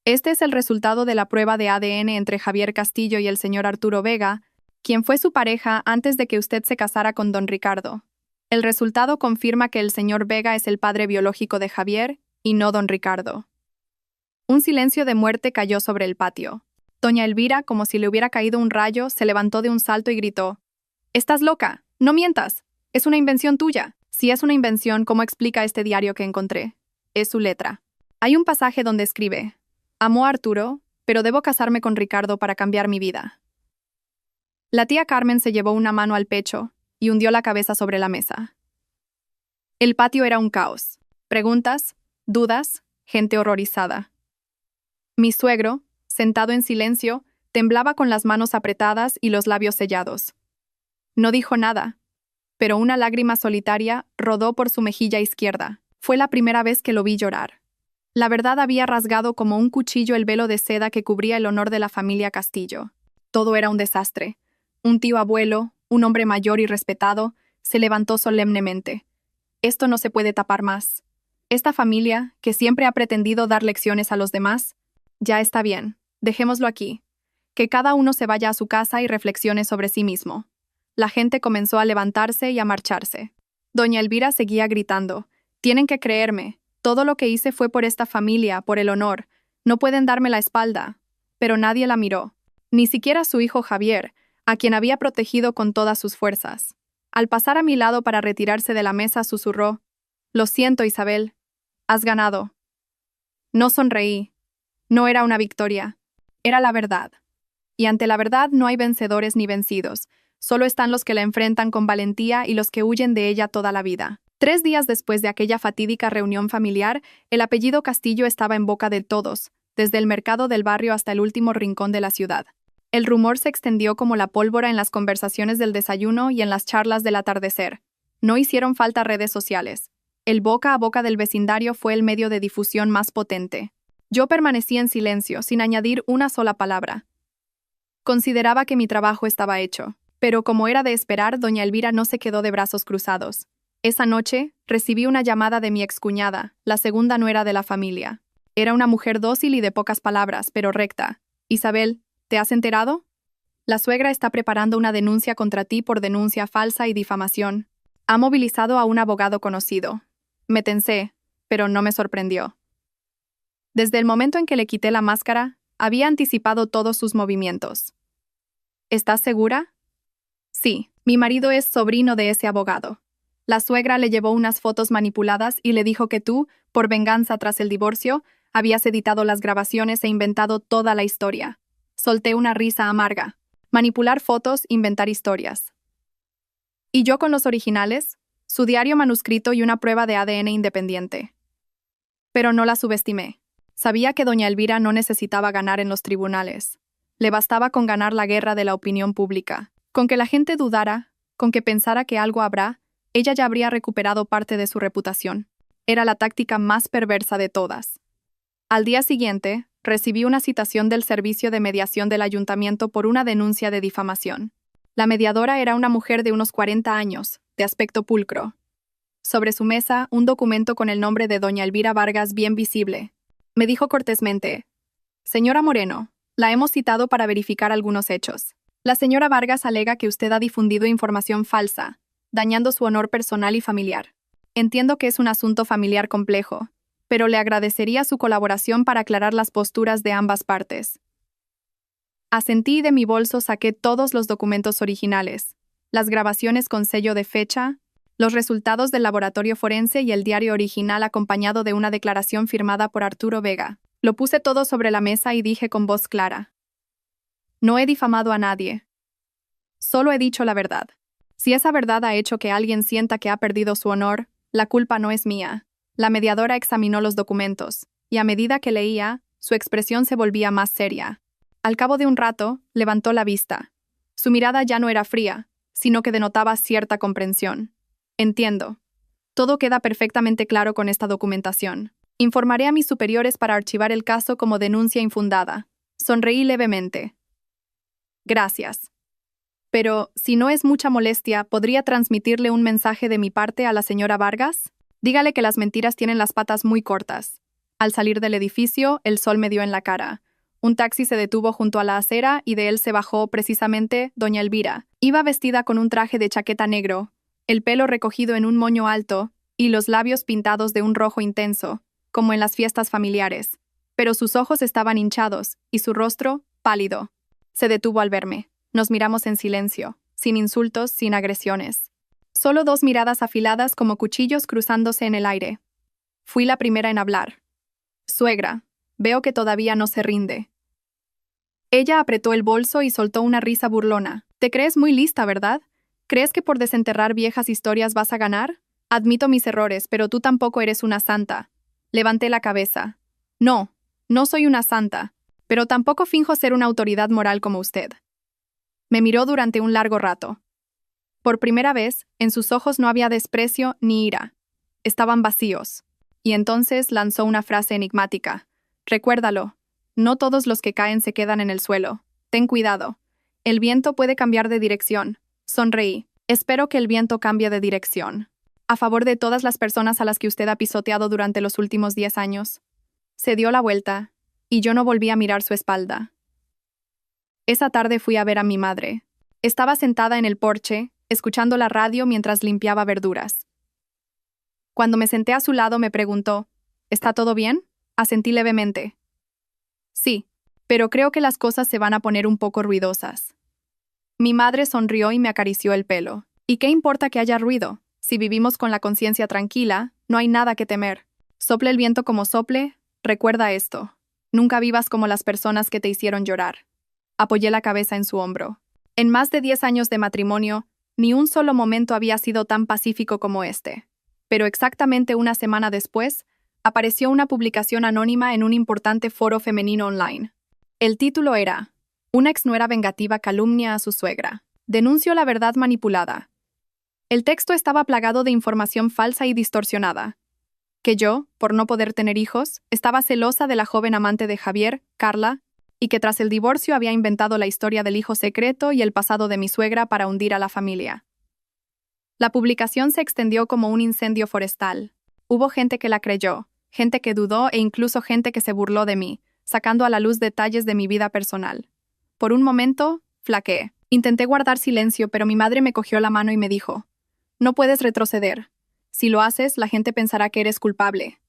«Este es el resultado de la prueba de ADN entre Javier Castillo y el señor Arturo Vega, quien fue su pareja antes de que usted se casara con don Ricardo. El resultado confirma que el señor Vega es el padre biológico de Javier y no don Ricardo». Un silencio de muerte cayó sobre el patio. Doña Elvira, como si le hubiera caído un rayo, se levantó de un salto y gritó: «¡Estás loca! ¡No mientas! Es una invención tuya». Si es una invención, ¿cómo explica este diario que encontré? Es su letra. Hay un pasaje donde escribe: «Amo a Arturo, pero debo casarme con Ricardo para cambiar mi vida». La tía Carmen se llevó una mano al pecho y hundió la cabeza sobre la mesa. El patio era un caos. Preguntas, dudas, gente horrorizada. Mi suegro, sentado en silencio, temblaba con las manos apretadas y los labios sellados. No dijo nada, pero una lágrima solitaria rodó por su mejilla izquierda. Fue la primera vez que lo vi llorar. La verdad había rasgado como un cuchillo el velo de seda que cubría el honor de la familia Castillo. Todo era un desastre. Un tío abuelo, un hombre mayor y respetado, se levantó solemnemente. «Esto no se puede tapar más. Esta familia, que siempre ha pretendido dar lecciones a los demás, ya está bien, dejémoslo aquí. Que cada uno se vaya a su casa y reflexione sobre sí mismo. La gente comenzó a levantarse y a marcharse. Doña Elvira seguía gritando: «Tienen que creerme. Todo lo que hice fue por esta familia, por el honor. No pueden darme la espalda». Pero nadie la miró. Ni siquiera su hijo Javier, a quien había protegido con todas sus fuerzas. Al pasar a mi lado para retirarse de la mesa, susurró: «Lo siento, Isabel. Has ganado». No sonreí. No era una victoria. Era la verdad. Y ante la verdad no hay vencedores ni vencidos. Solo están los que la enfrentan con valentía y los que huyen de ella toda la vida. 3 días después de aquella fatídica reunión familiar, el apellido Castillo estaba en boca de todos, desde el mercado del barrio hasta el último rincón de la ciudad. El rumor se extendió como la pólvora en las conversaciones del desayuno y en las charlas del atardecer. No hicieron falta redes sociales. El boca a boca del vecindario fue el medio de difusión más potente. Yo permanecí en silencio, sin añadir una sola palabra. Consideraba que mi trabajo estaba hecho. Pero como era de esperar, doña Elvira no se quedó de brazos cruzados. Esa noche, recibí una llamada de mi excuñada, la segunda nuera de la familia. Era una mujer dócil y de pocas palabras, pero recta. «Isabel, ¿te has enterado? La suegra está preparando una denuncia contra ti por denuncia falsa y difamación. Ha movilizado a un abogado conocido». Me tensé, pero no me sorprendió. Desde el momento en que le quité la máscara, había anticipado todos sus movimientos. «¿Estás segura?» «Sí, mi marido es sobrino de ese abogado. La suegra le llevó unas fotos manipuladas y le dijo que tú, por venganza tras el divorcio, habías editado las grabaciones e inventado toda la historia». Solté una risa amarga. Manipular fotos, inventar historias. ¿Y yo con los originales? Su diario manuscrito y una prueba de ADN independiente. Pero no la subestimé. Sabía que doña Elvira no necesitaba ganar en los tribunales. Le bastaba con ganar la guerra de la opinión pública. Con que la gente dudara, con que pensara que algo habrá, ella ya habría recuperado parte de su reputación. Era la táctica más perversa de todas. Al día siguiente, recibí una citación del Servicio de Mediación del Ayuntamiento por una denuncia de difamación. La mediadora era una mujer de unos 40 años, de aspecto pulcro. Sobre su mesa, un documento con el nombre de doña Elvira Vargas bien visible. Me dijo cortésmente: «Señora Moreno, la hemos citado para verificar algunos hechos. La señora Vargas alega que usted ha difundido información falsa, dañando su honor personal y familiar. Entiendo que es un asunto familiar complejo, pero le agradecería su colaboración para aclarar las posturas de ambas partes». Asentí y de mi bolso saqué todos los documentos originales, las grabaciones con sello de fecha, los resultados del laboratorio forense y el diario original acompañado de una declaración firmada por Arturo Vega. Lo puse todo sobre la mesa y dije con voz clara: «No he difamado a nadie. Solo he dicho la verdad. Si esa verdad ha hecho que alguien sienta que ha perdido su honor, la culpa no es mía». La mediadora examinó los documentos, y a medida que leía, su expresión se volvía más seria. Al cabo de un rato, levantó la vista. Su mirada ya no era fría, sino que denotaba cierta comprensión. «Entiendo. Todo queda perfectamente claro con esta documentación. Informaré a mis superiores para archivar el caso como denuncia infundada». Sonreí levemente. «Gracias. Pero, si no es mucha molestia, ¿podría transmitirle un mensaje de mi parte a la señora Vargas? Dígale que las mentiras tienen las patas muy cortas». Al salir del edificio, el sol me dio en la cara. Un taxi se detuvo junto a la acera y de él se bajó precisamente doña Elvira. Iba vestida con un traje de chaqueta negro, el pelo recogido en un moño alto y los labios pintados de un rojo intenso, como en las fiestas familiares. Pero sus ojos estaban hinchados y su rostro pálido. Se detuvo al verme. Nos miramos en silencio, sin insultos, sin agresiones. Solo 2 miradas afiladas como cuchillos cruzándose en el aire. Fui la primera en hablar. «Suegra, veo que todavía no se rinde». Ella apretó el bolso y soltó una risa burlona. «Te crees muy lista, ¿verdad? ¿Crees que por desenterrar viejas historias vas a ganar? Admito mis errores, pero tú tampoco eres una santa». Levanté la cabeza. «No, no soy una santa, pero tampoco finjo ser una autoridad moral como usted». Me miró durante un largo rato. Por primera vez, en sus ojos no había desprecio ni ira. Estaban vacíos. Y entonces lanzó una frase enigmática. «Recuérdalo. No todos los que caen se quedan en el suelo. Ten cuidado. El viento puede cambiar de dirección». Sonreí. «Espero que el viento cambie de dirección. A favor de todas las personas a las que usted ha pisoteado durante los últimos 10 años». Se dio la vuelta, y yo no volví a mirar su espalda. Esa tarde fui a ver a mi madre. Estaba sentada en el porche, escuchando la radio mientras limpiaba verduras. Cuando me senté a su lado me preguntó, ¿está todo bien? Asentí levemente. Sí, pero creo que las cosas se van a poner un poco ruidosas. Mi madre sonrió y me acarició el pelo. ¿Y qué importa que haya ruido? Si vivimos con la conciencia tranquila, no hay nada que temer. Sople el viento como sople, recuerda esto. Nunca vivas como las personas que te hicieron llorar. Apoyé la cabeza en su hombro. En más de 10 años de matrimonio, ni un solo momento había sido tan pacífico como este. Pero exactamente una semana después, apareció una publicación anónima en un importante foro femenino online. El título era: Una exnuera vengativa calumnia a su suegra. Denunció la verdad manipulada. El texto estaba plagado de información falsa y distorsionada. Que yo, por no poder tener hijos, estaba celosa de la joven amante de Javier, Carla, y que tras el divorcio había inventado la historia del hijo secreto y el pasado de mi suegra para hundir a la familia. La publicación se extendió como un incendio forestal. Hubo gente que la creyó, gente que dudó e incluso gente que se burló de mí, sacando a la luz detalles de mi vida personal. Por un momento, flaqueé. Intenté guardar silencio, pero mi madre me cogió la mano y me dijo: No puedes retroceder. Si lo haces, la gente pensará que eres culpable.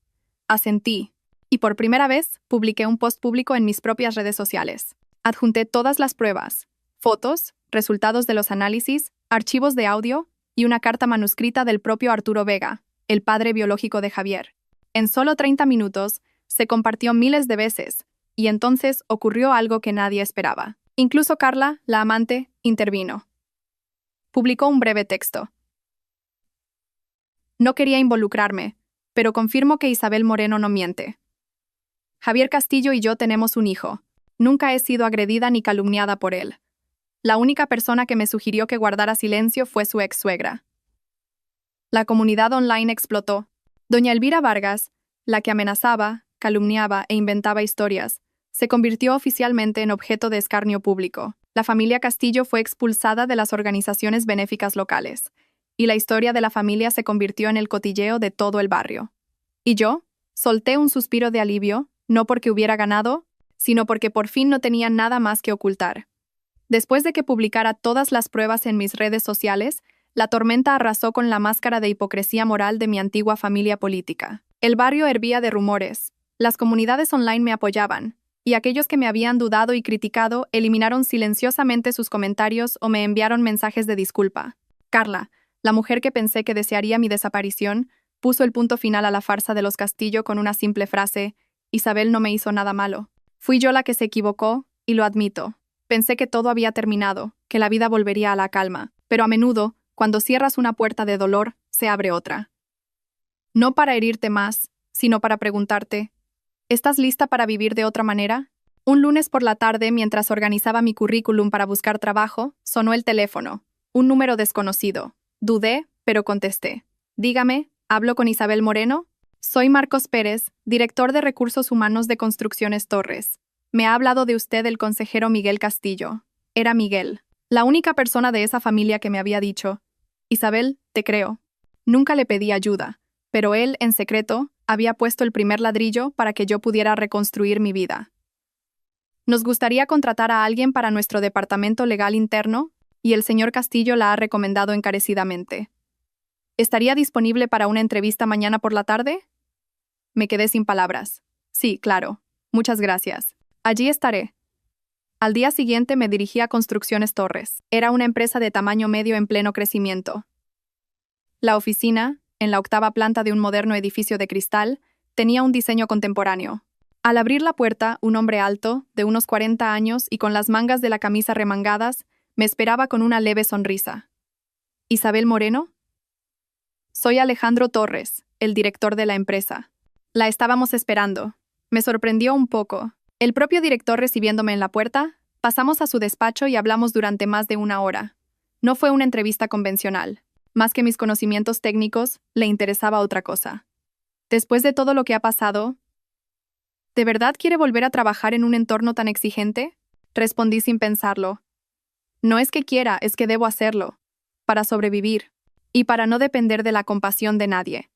Asentí. Y por primera vez, publiqué un post público en mis propias redes sociales. Adjunté todas las pruebas, fotos, resultados de los análisis, archivos de audio y una carta manuscrita del propio Arturo Vega, el padre biológico de Javier. En solo 30 minutos, se compartió miles de veces, y entonces ocurrió algo que nadie esperaba. Incluso Carla, la amante, intervino. Publicó un breve texto. No quería involucrarme, pero confirmo que Isabel Moreno no miente. Javier Castillo y yo tenemos un hijo. Nunca he sido agredida ni calumniada por él. La única persona que me sugirió que guardara silencio fue su ex-suegra. La comunidad online explotó. Doña Elvira Vargas, la que amenazaba, calumniaba e inventaba historias, se convirtió oficialmente en objeto de escarnio público. La familia Castillo fue expulsada de las organizaciones benéficas locales, y la historia de la familia se convirtió en el cotilleo de todo el barrio. Y yo solté un suspiro de alivio, no porque hubiera ganado, sino porque por fin no tenía nada más que ocultar. Después de que publicara todas las pruebas en mis redes sociales, la tormenta arrasó con la máscara de hipocresía moral de mi antigua familia política. El barrio hervía de rumores, las comunidades online me apoyaban, y aquellos que me habían dudado y criticado eliminaron silenciosamente sus comentarios o me enviaron mensajes de disculpa. Carla, la mujer que pensé que desearía mi desaparición, puso el punto final a la farsa de los Castillo con una simple frase: Isabel no me hizo nada malo. Fui yo la que se equivocó, y lo admito. Pensé que todo había terminado, que la vida volvería a la calma, pero a menudo, cuando cierras una puerta de dolor, se abre otra. No para herirte más, sino para preguntarte: ¿estás lista para vivir de otra manera? Un lunes por la tarde, mientras organizaba mi currículum para buscar trabajo, sonó el teléfono. Un número desconocido. Dudé, pero contesté. Dígame, ¿hablo con Isabel Moreno? Soy Marcos Pérez, director de Recursos Humanos de Construcciones Torres. Me ha hablado de usted el consejero Miguel Castillo. Era Miguel, la única persona de esa familia que me había dicho: Isabel, te creo. Nunca le pedí ayuda, pero él, en secreto, había puesto el primer ladrillo para que yo pudiera reconstruir mi vida. Nos gustaría contratar a alguien para nuestro departamento legal interno, y el señor Castillo la ha recomendado encarecidamente. ¿Estaría disponible para una entrevista mañana por la tarde? Me quedé sin palabras. Sí, claro. Muchas gracias. Allí estaré. Al día siguiente me dirigí a Construcciones Torres. Era una empresa de tamaño medio en pleno crecimiento. La oficina, en la 8ª planta de un moderno edificio de cristal, tenía un diseño contemporáneo. Al abrir la puerta, un hombre alto, de unos 40 años y con las mangas de la camisa remangadas, me esperaba con una leve sonrisa. ¿Isabel Moreno? Soy Alejandro Torres, el director de la empresa. La estábamos esperando. Me sorprendió un poco. El propio director recibiéndome en la puerta, pasamos a su despacho y hablamos durante más de 1 hora. No fue una entrevista convencional. Más que mis conocimientos técnicos, le interesaba otra cosa. Después de todo lo que ha pasado, ¿de verdad quiere volver a trabajar en un entorno tan exigente? Respondí sin pensarlo. No es que quiera, es que debo hacerlo. Para sobrevivir. Y para no depender de la compasión de nadie.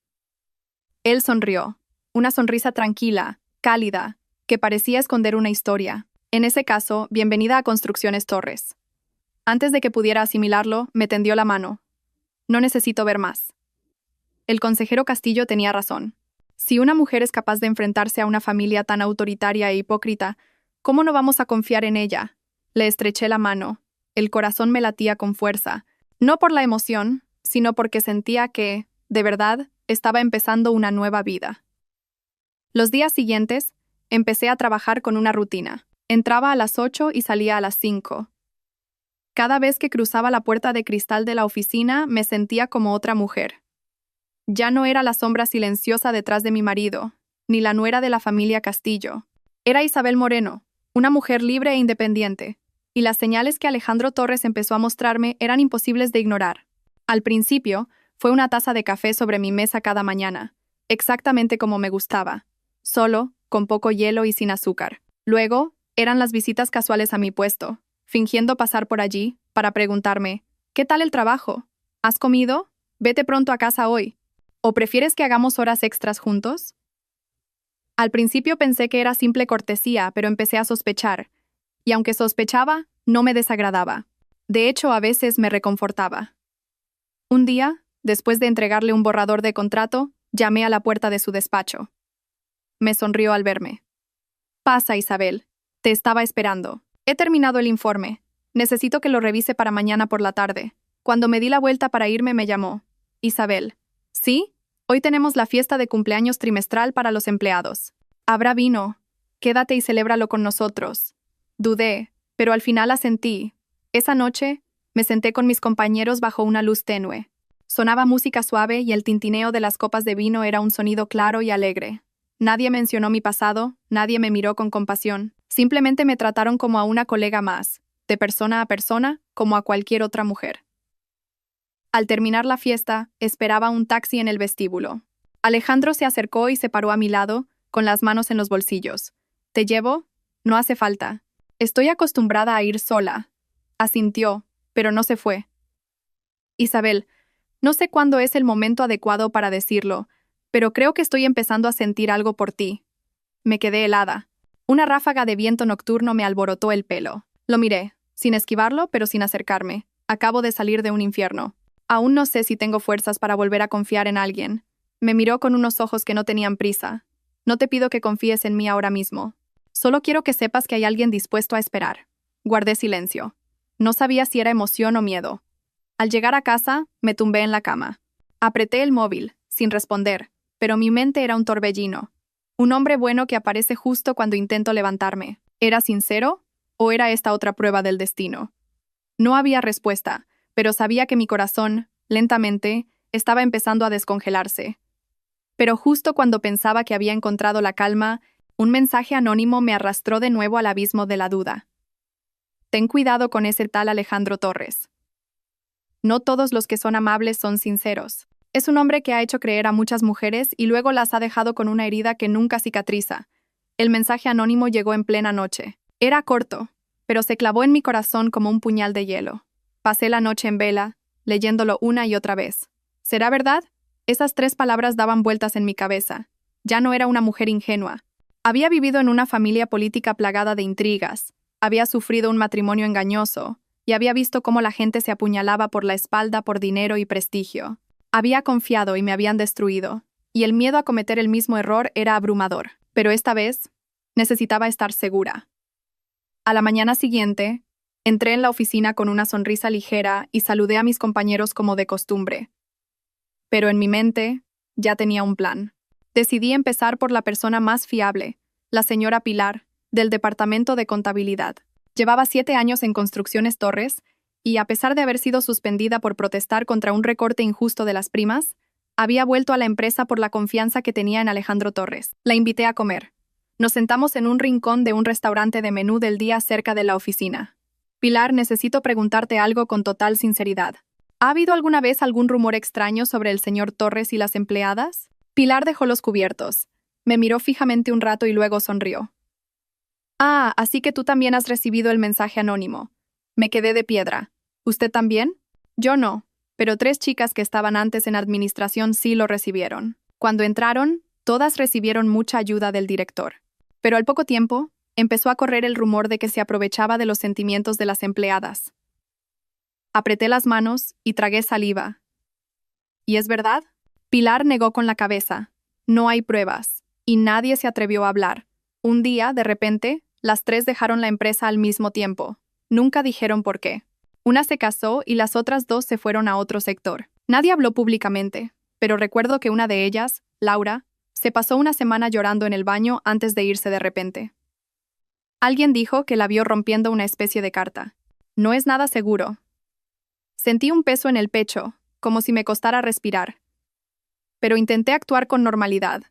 Él sonrió. Una sonrisa tranquila, cálida, que parecía esconder una historia. En ese caso, bienvenida a Construcciones Torres. Antes de que pudiera asimilarlo, me tendió la mano. No necesito ver más. El consejero Castillo tenía razón. Si una mujer es capaz de enfrentarse a una familia tan autoritaria e hipócrita, ¿cómo no vamos a confiar en ella? Le estreché la mano. El corazón me latía con fuerza, no por la emoción, sino porque sentía que, de verdad, estaba empezando una nueva vida. Los días siguientes, empecé a trabajar con una rutina. Entraba a las 8 y salía a las 5. Cada vez que cruzaba la puerta de cristal de la oficina, me sentía como otra mujer. Ya no era la sombra silenciosa detrás de mi marido, ni la nuera de la familia Castillo. Era Isabel Moreno, una mujer libre e independiente, y las señales que Alejandro Torres empezó a mostrarme eran imposibles de ignorar. Al principio, fue una taza de café sobre mi mesa cada mañana, exactamente como me gustaba, solo, con poco hielo y sin azúcar. Luego, eran las visitas casuales a mi puesto, fingiendo pasar por allí, para preguntarme, ¿qué tal el trabajo? ¿Has comido? Vete pronto a casa hoy. ¿O prefieres que hagamos horas extras juntos? Al principio pensé que era simple cortesía, pero empecé a sospechar. Y aunque sospechaba, no me desagradaba. De hecho, a veces me reconfortaba. Un día, después de entregarle un borrador de contrato, llamé a la puerta de su despacho. Me sonrió al verme. Pasa, Isabel. Te estaba esperando. He terminado el informe. Necesito que lo revise para mañana por la tarde. Cuando me di la vuelta para irme, me llamó. Isabel. ¿Sí? Hoy tenemos la fiesta de cumpleaños trimestral para los empleados. Habrá vino. Quédate y celébralo con nosotros. Dudé, pero al final asentí. Esa noche, me senté con mis compañeros bajo una luz tenue. Sonaba música suave y el tintineo de las copas de vino era un sonido claro y alegre. Nadie mencionó mi pasado, nadie me miró con compasión. Simplemente me trataron como a una colega más, de persona a persona, como a cualquier otra mujer. Al terminar la fiesta, esperaba un taxi en el vestíbulo. Alejandro se acercó y se paró a mi lado, con las manos en los bolsillos. ¿Te llevo? No hace falta. Estoy acostumbrada a ir sola. Asintió, pero no se fue. Isabel, no sé cuándo es el momento adecuado para decirlo, pero creo que estoy empezando a sentir algo por ti. Me quedé helada. Una ráfaga de viento nocturno me alborotó el pelo. Lo miré, sin esquivarlo, pero sin acercarme. Acabo de salir de un infierno. Aún no sé si tengo fuerzas para volver a confiar en alguien. Me miró con unos ojos que no tenían prisa. No te pido que confíes en mí ahora mismo. Solo quiero que sepas que hay alguien dispuesto a esperar. Guardé silencio. No sabía si era emoción o miedo. Al llegar a casa, me tumbé en la cama. Apreté el móvil, sin responder, pero mi mente era un torbellino. Un hombre bueno que aparece justo cuando intento levantarme. ¿Era sincero? ¿O era esta otra prueba del destino? No había respuesta, pero sabía que mi corazón, lentamente, estaba empezando a descongelarse. Pero justo cuando pensaba que había encontrado la calma, un mensaje anónimo me arrastró de nuevo al abismo de la duda. Ten cuidado con ese tal Alejandro Torres. No todos los que son amables son sinceros. Es un hombre que ha hecho creer a muchas mujeres y luego las ha dejado con una herida que nunca cicatriza. El mensaje anónimo llegó en plena noche. Era corto, pero se clavó en mi corazón como un puñal de hielo. Pasé la noche en vela, leyéndolo una y otra vez. ¿Será verdad? Esas 3 palabras daban vueltas en mi cabeza. Ya no era una mujer ingenua. Había vivido en una familia política plagada de intrigas, había sufrido un matrimonio engañoso, y había visto cómo la gente se apuñalaba por la espalda por dinero y prestigio. Había confiado y me habían destruido, y el miedo a cometer el mismo error era abrumador. Pero esta vez, necesitaba estar segura. A la mañana siguiente, entré en la oficina con una sonrisa ligera y saludé a mis compañeros como de costumbre. Pero en mi mente, ya tenía un plan. Decidí empezar por la persona más fiable, la señora Pilar, del Departamento de Contabilidad. Llevaba 7 años en Construcciones Torres, y a pesar de haber sido suspendida por protestar contra un recorte injusto de las primas, había vuelto a la empresa por la confianza que tenía en Alejandro Torres. La invité a comer. Nos sentamos en un rincón de un restaurante de menú del día cerca de la oficina. Pilar, necesito preguntarte algo con total sinceridad. ¿Ha habido alguna vez algún rumor extraño sobre el señor Torres y las empleadas? Pilar dejó los cubiertos. Me miró fijamente un rato y luego sonrió. Ah, así que tú también has recibido el mensaje anónimo. Me quedé de piedra. ¿Usted también? Yo no, pero 3 chicas que estaban antes en administración sí lo recibieron. Cuando entraron, todas recibieron mucha ayuda del director. Pero al poco tiempo, Empezó a correr el rumor de que se aprovechaba de los sentimientos de las empleadas. Apreté las manos y tragué saliva. ¿Y es verdad? Pilar negó con la cabeza. No hay pruebas. Y nadie se atrevió a hablar. Un día, de repente, las tres dejaron la empresa al mismo tiempo. Nunca dijeron por qué. Una se casó y las otras dos se fueron a otro sector. Nadie habló públicamente, pero recuerdo que una de ellas, Laura, se pasó una semana llorando en el baño antes de irse de repente. Alguien dijo que la vio rompiendo una especie de carta. No es nada seguro. Sentí un peso en el pecho, como si me costara respirar. Pero intenté actuar con normalidad.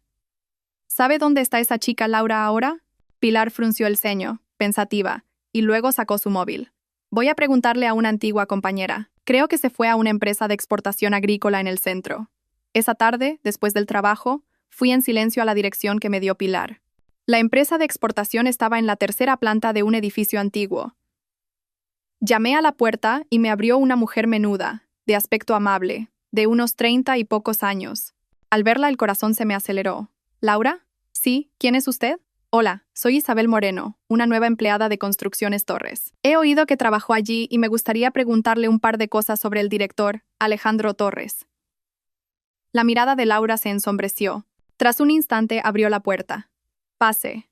¿Sabe dónde está esa chica Laura ahora? Pilar frunció el ceño, pensativa, y luego sacó su móvil. Voy a preguntarle a una antigua compañera. Creo que se fue a una empresa de exportación agrícola en el centro. Esa tarde, después del trabajo, fui en silencio a la dirección que me dio Pilar. La empresa de exportación estaba en la tercera planta de un edificio antiguo. Llamé a la puerta y me abrió una mujer menuda, de aspecto amable, de unos 30 y pocos años. Al verla el corazón se me aceleró. ¿Laura? Sí, ¿quién es usted? Hola, soy Isabel Moreno, una nueva empleada de Construcciones Torres. He oído que trabajó allí y me gustaría preguntarle un par de cosas sobre el director, Alejandro Torres. La mirada de Laura se ensombreció. Tras un instante abrió la puerta. Pase.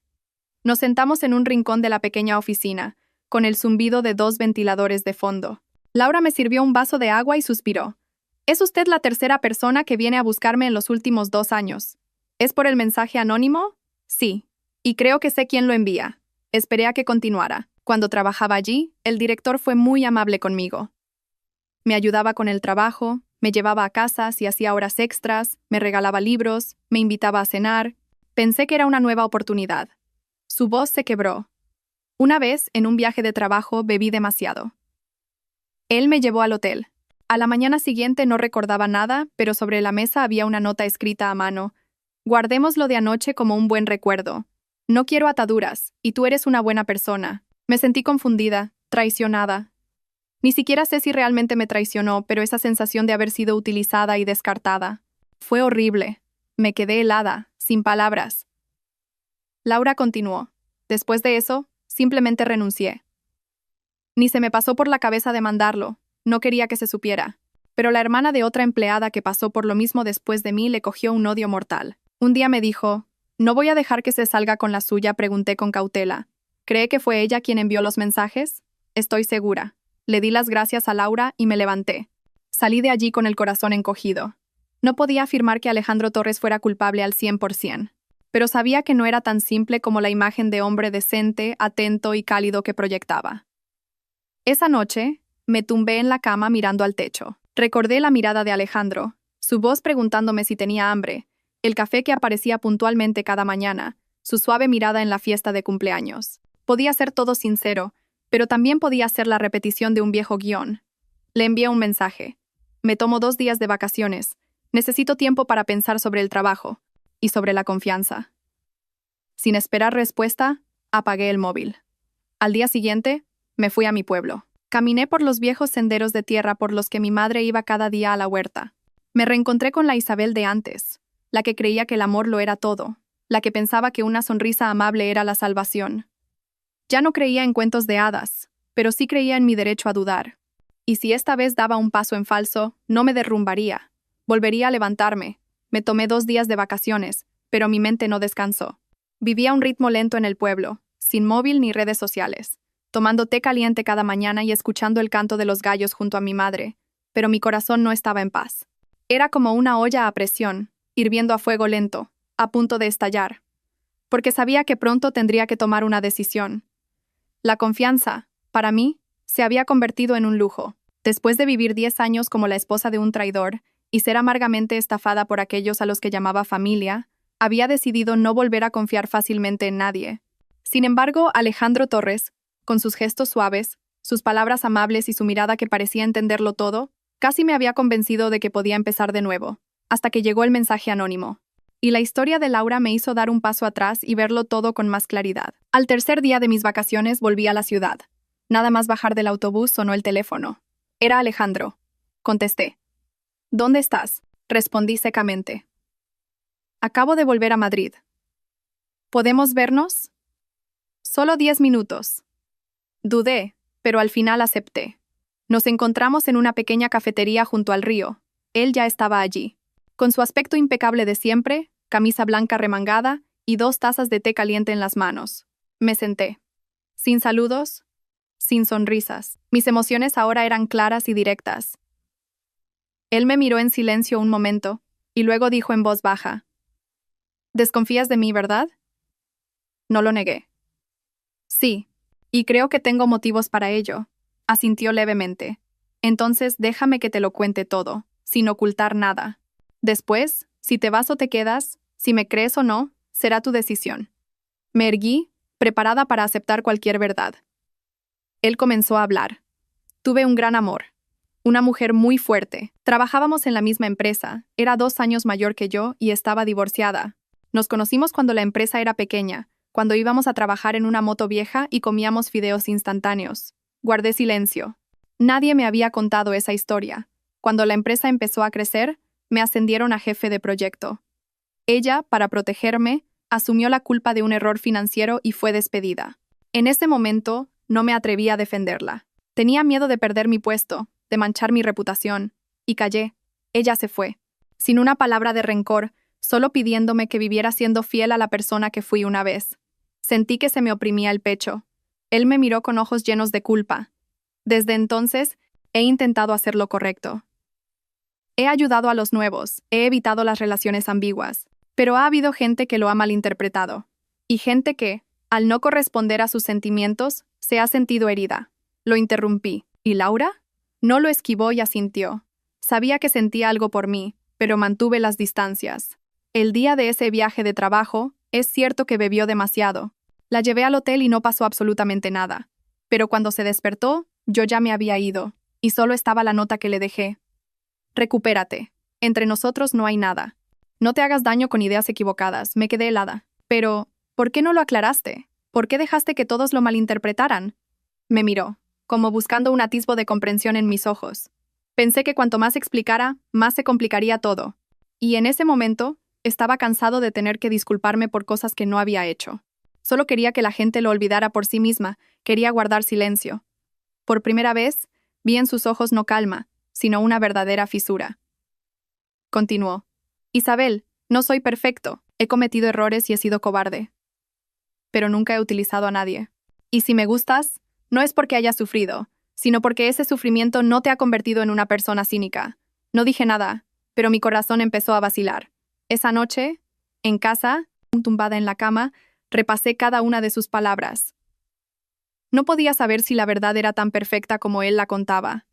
Nos sentamos en un rincón de la pequeña oficina, con el zumbido de 2 ventiladores de fondo. Laura me sirvió un vaso de agua y suspiró. ¿Es usted la tercera persona que viene a buscarme en los últimos 2 años? ¿Es por el mensaje anónimo? Sí. Y creo que sé quién lo envía. Esperé a que continuara. Cuando trabajaba allí, el director fue muy amable conmigo. Me ayudaba con el trabajo, me llevaba a casa si hacía horas extras, me regalaba libros, me invitaba a cenar. Pensé que era una nueva oportunidad. Su voz se quebró. Una vez, en un viaje de trabajo, bebí demasiado. Él me llevó al hotel. A la mañana siguiente no recordaba nada, pero sobre la mesa había una nota escrita a mano. Guardemos lo de anoche como un buen recuerdo. No quiero ataduras, y tú eres una buena persona. Me sentí confundida, traicionada. Ni siquiera sé si realmente me traicionó, pero esa sensación de haber sido utilizada y descartada. Fue horrible. Me quedé helada, sin palabras. Laura continuó. Después de eso, simplemente renuncié. Ni se me pasó por la cabeza demandarlo. No quería que se supiera. Pero la hermana de otra empleada que pasó por lo mismo después de mí le cogió un odio mortal. Un día me dijo, «No voy a dejar que se salga con la suya», pregunté con cautela. ¿Cree que fue ella quien envió los mensajes? Estoy segura. Le di las gracias a Laura y me levanté. Salí de allí con el corazón encogido. No podía afirmar que Alejandro Torres fuera culpable al 100%, pero sabía que no era tan simple como la imagen de hombre decente, atento y cálido que proyectaba. Esa noche, me tumbé en la cama mirando al techo. Recordé la mirada de Alejandro, su voz preguntándome si tenía hambre, el café que aparecía puntualmente cada mañana, su suave mirada en la fiesta de cumpleaños. Podía ser todo sincero, pero también podía ser la repetición de un viejo guión. Le envié un mensaje. Me tomo 2 días de vacaciones. Necesito tiempo para pensar sobre el trabajo y sobre la confianza. Sin esperar respuesta, apagué el móvil. Al día siguiente, me fui a mi pueblo. Caminé por los viejos senderos de tierra por los que mi madre iba cada día a la huerta. Me reencontré con la Isabel de antes, la que creía que el amor lo era todo, la que pensaba que una sonrisa amable era la salvación. Ya no creía en cuentos de hadas, pero sí creía en mi derecho a dudar. Y si esta vez daba un paso en falso, no me derrumbaría. Volvería a levantarme. Me tomé 2 días de vacaciones, pero mi mente no descansó. Vivía a un ritmo lento en el pueblo, sin móvil ni redes sociales, tomando té caliente cada mañana y escuchando el canto de los gallos junto a mi madre, pero mi corazón no estaba en paz. Era como una olla a presión, hirviendo a fuego lento, a punto de estallar, porque sabía que pronto tendría que tomar una decisión. La confianza, para mí, se había convertido en un lujo. Después de vivir 10 años como la esposa de un traidor y ser amargamente estafada por aquellos a los que llamaba familia, había decidido no volver a confiar fácilmente en nadie. Sin embargo, Alejandro Torres, con sus gestos suaves, sus palabras amables y su mirada que parecía entenderlo todo, casi me había convencido de que podía empezar de nuevo, hasta que llegó el mensaje anónimo. Y la historia de Laura me hizo dar un paso atrás y verlo todo con más claridad. Al tercer día de mis vacaciones volví a la ciudad. Nada más bajar del autobús sonó el teléfono. Era Alejandro. Contesté. ¿Dónde estás? Respondí secamente. Acabo de volver a Madrid. ¿Podemos vernos? Solo 10 minutos. Dudé, pero al final acepté. Nos encontramos en una pequeña cafetería junto al río. Él ya estaba allí. Con su aspecto impecable de siempre, camisa blanca remangada y 2 tazas de té caliente en las manos. Me senté. Sin saludos, sin sonrisas. Mis emociones ahora eran claras y directas. Él me miró en silencio un momento, y luego dijo en voz baja: «¿Desconfías de mí, verdad?» No lo negué. «Sí, y creo que tengo motivos para ello», asintió levemente. «Entonces déjame que te lo cuente todo, sin ocultar nada. Después, si te vas o te quedas, si me crees o no, será tu decisión». Me erguí, preparada para aceptar cualquier verdad. Él comenzó a hablar. «Tuve un gran amor. Una mujer muy fuerte. Trabajábamos en la misma empresa, era 2 años mayor que yo y estaba divorciada. Nos conocimos cuando la empresa era pequeña, cuando íbamos a trabajar en una moto vieja y comíamos fideos instantáneos. Guardé silencio. Nadie me había contado esa historia. Cuando la empresa empezó a crecer, me ascendieron a jefe de proyecto. Ella, para protegerme, asumió la culpa de un error financiero y fue despedida. En ese momento, no me atreví a defenderla. Tenía miedo de perder mi puesto, de manchar mi reputación, y callé. Ella se fue, sin una palabra de rencor, solo pidiéndome que viviera siendo fiel a la persona que fui una vez. Sentí que se me oprimía el pecho. Él me miró con ojos llenos de culpa. Desde entonces, he intentado hacer lo correcto. He ayudado a los nuevos, he evitado las relaciones ambiguas, pero ha habido gente que lo ha malinterpretado, y gente que, al no corresponder a sus sentimientos, se ha sentido herida. Lo interrumpí. ¿Y Laura? No lo esquivó y asintió. Sabía que sentía algo por mí, pero mantuve las distancias. El día de ese viaje de trabajo, es cierto que bebió demasiado. La llevé al hotel y no pasó absolutamente nada. Pero cuando se despertó, yo ya me había ido, y solo estaba la nota que le dejé. «Recupérate. Entre nosotros no hay nada. No te hagas daño con ideas equivocadas», me quedé helada. «Pero, ¿por qué no lo aclaraste? ¿Por qué dejaste que todos lo malinterpretaran?» Me miró, como buscando un atisbo de comprensión en mis ojos. Pensé que cuanto más explicara, más se complicaría todo. Y en ese momento, estaba cansado de tener que disculparme por cosas que no había hecho. Solo quería que la gente lo olvidara por sí misma, quería guardar silencio. Por primera vez, vi en sus ojos no calma, sino una verdadera fisura. Continuó. «Isabel, no soy perfecto, he cometido errores y he sido cobarde. Pero nunca he utilizado a nadie. Y si me gustas, no es porque hayas sufrido, sino porque ese sufrimiento no te ha convertido en una persona cínica». No dije nada, pero mi corazón empezó a vacilar. Esa noche, en casa, tumbada en la cama, repasé cada una de sus palabras. No podía saber si la verdad era tan perfecta como él la contaba.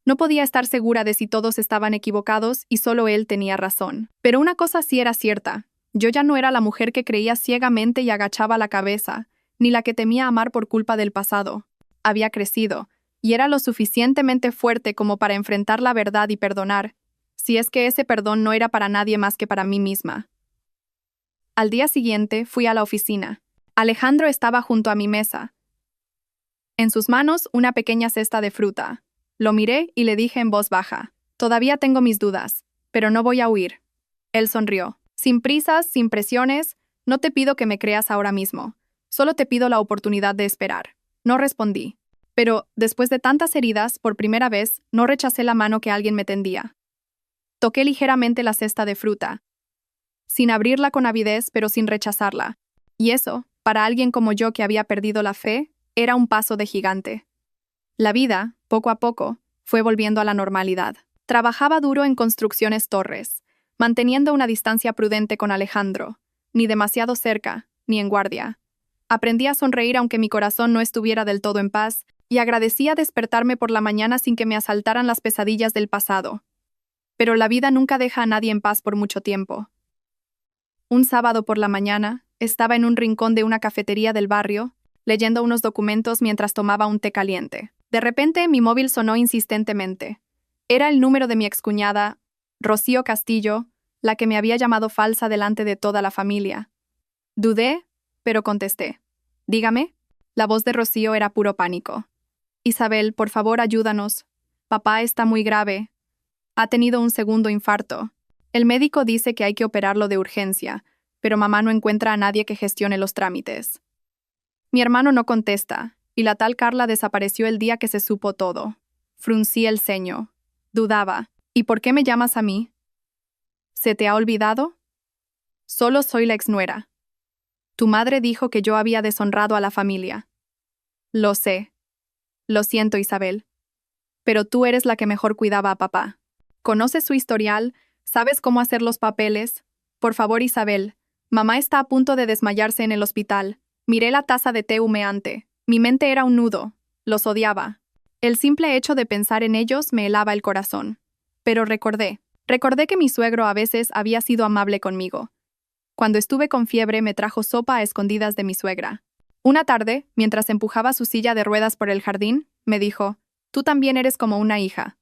No podía estar segura de si todos estaban equivocados y solo él tenía razón. Pero una cosa sí era cierta. Yo ya no era la mujer que creía ciegamente y agachaba la cabeza, ni la que temía amar por culpa del pasado. Había crecido, y era lo suficientemente fuerte como para enfrentar la verdad y perdonar, si es que ese perdón no era para nadie más que para mí misma. Al día siguiente fui a la oficina. Alejandro estaba junto a mi mesa. En sus manos una pequeña cesta de fruta. Lo miré y le dije en voz baja: «Todavía tengo mis dudas, pero no voy a huir». Él sonrió. «Sin prisas, sin presiones, no te pido que me creas ahora mismo. Solo te pido la oportunidad de esperar». No respondí. Pero, después de tantas heridas, por primera vez, no rechacé la mano que alguien me tendía. Toqué ligeramente la cesta de fruta, sin abrirla con avidez, pero sin rechazarla. Y eso, para alguien como yo que había perdido la fe, era un paso de gigante. La vida, poco a poco, fue volviendo a la normalidad. Trabajaba duro en Construcciones Torres, manteniendo una distancia prudente con Alejandro, ni demasiado cerca, ni en guardia. Aprendí a sonreír aunque mi corazón no estuviera del todo en paz, y agradecía despertarme por la mañana sin que me asaltaran las pesadillas del pasado. Pero la vida nunca deja a nadie en paz por mucho tiempo. Un sábado por la mañana, estaba en un rincón de una cafetería del barrio, leyendo unos documentos mientras tomaba un té caliente. De repente, mi móvil sonó insistentemente. Era el número de mi excuñada, Rocío Castillo, la que me había llamado falsa delante de toda la familia. Dudé, pero contesté. «Dígame». La voz de Rocío era puro pánico. «Isabel, por favor, ayúdanos. Papá está muy grave. Ha tenido un segundo infarto. El médico dice que hay que operarlo de urgencia, pero mamá no encuentra a nadie que gestione los trámites». Mi hermano no contesta, y la tal Carla desapareció el día que se supo todo. Fruncí el ceño. Dudaba. ¿Y por qué me llamas a mí? ¿Se te ha olvidado? Solo soy la exnuera. Tu madre dijo que yo había deshonrado a la familia. Lo sé. Lo siento, Isabel. Pero tú eres la que mejor cuidaba a papá. ¿Conoces su historial? ¿Sabes cómo hacer los papeles? Por favor, Isabel. Mamá está a punto de desmayarse en el hospital. Miré la taza de té humeante. Mi mente era un nudo. Los odiaba. El simple hecho de pensar en ellos me helaba el corazón. Pero recordé que mi suegro a veces había sido amable conmigo. Cuando estuve con fiebre me trajo sopa a escondidas de mi suegra. Una tarde, mientras empujaba su silla de ruedas por el jardín, me dijo, «Tú también eres como una hija».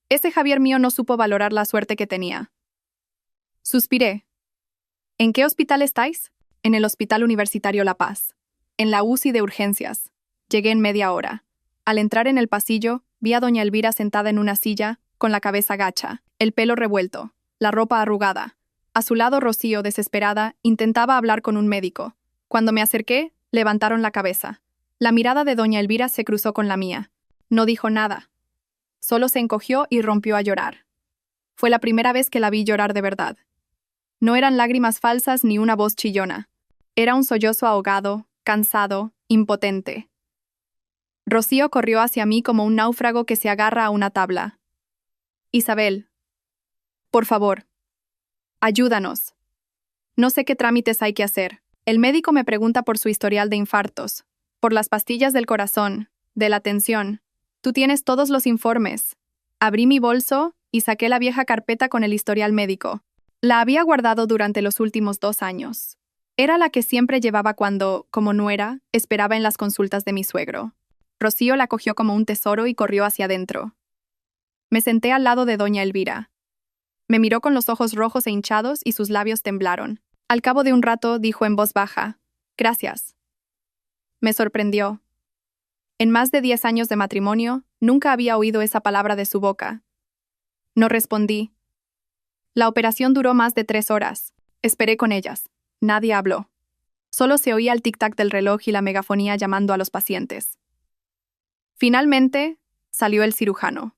Ese Javier mío no supo valorar la suerte que tenía. Suspiré. ¿En qué hospital estáis? En el Hospital Universitario La Paz. En la UCI de urgencias. Llegué en media hora. Al entrar en el pasillo, vi a doña Elvira sentada en una silla, con la cabeza gacha, el pelo revuelto, la ropa arrugada. A su lado, Rocío, desesperada, intentaba hablar con un médico. Cuando me acerqué, levantaron la cabeza. La mirada de doña Elvira se cruzó con la mía. No dijo nada. Solo se encogió y rompió a llorar. Fue la primera vez que la vi llorar de verdad. No eran lágrimas falsas ni una voz chillona. Era un sollozo ahogado, cansado, impotente. Rocío corrió hacia mí como un náufrago que se agarra a una tabla. Isabel. Por favor. Ayúdanos. No sé qué trámites hay que hacer. El médico me pregunta por su historial de infartos, por las pastillas del corazón, de la tensión. Tú tienes todos los informes. Abrí mi bolso y saqué la vieja carpeta con el historial médico. La había guardado durante los últimos 2 años. Era la que siempre llevaba cuando, como nuera, esperaba en las consultas de mi suegro. Rocío la cogió como un tesoro y corrió hacia adentro. Me senté al lado de doña Elvira. Me miró con los ojos rojos e hinchados y sus labios temblaron. Al cabo de un rato dijo en voz baja, «Gracias». Me sorprendió. En más de 10 años de matrimonio, nunca había oído esa palabra de su boca. No respondí. La operación duró más de 3 horas. Esperé con ellas. Nadie habló. Solo se oía el tic-tac del reloj y la megafonía llamando a los pacientes. Finalmente, salió el cirujano.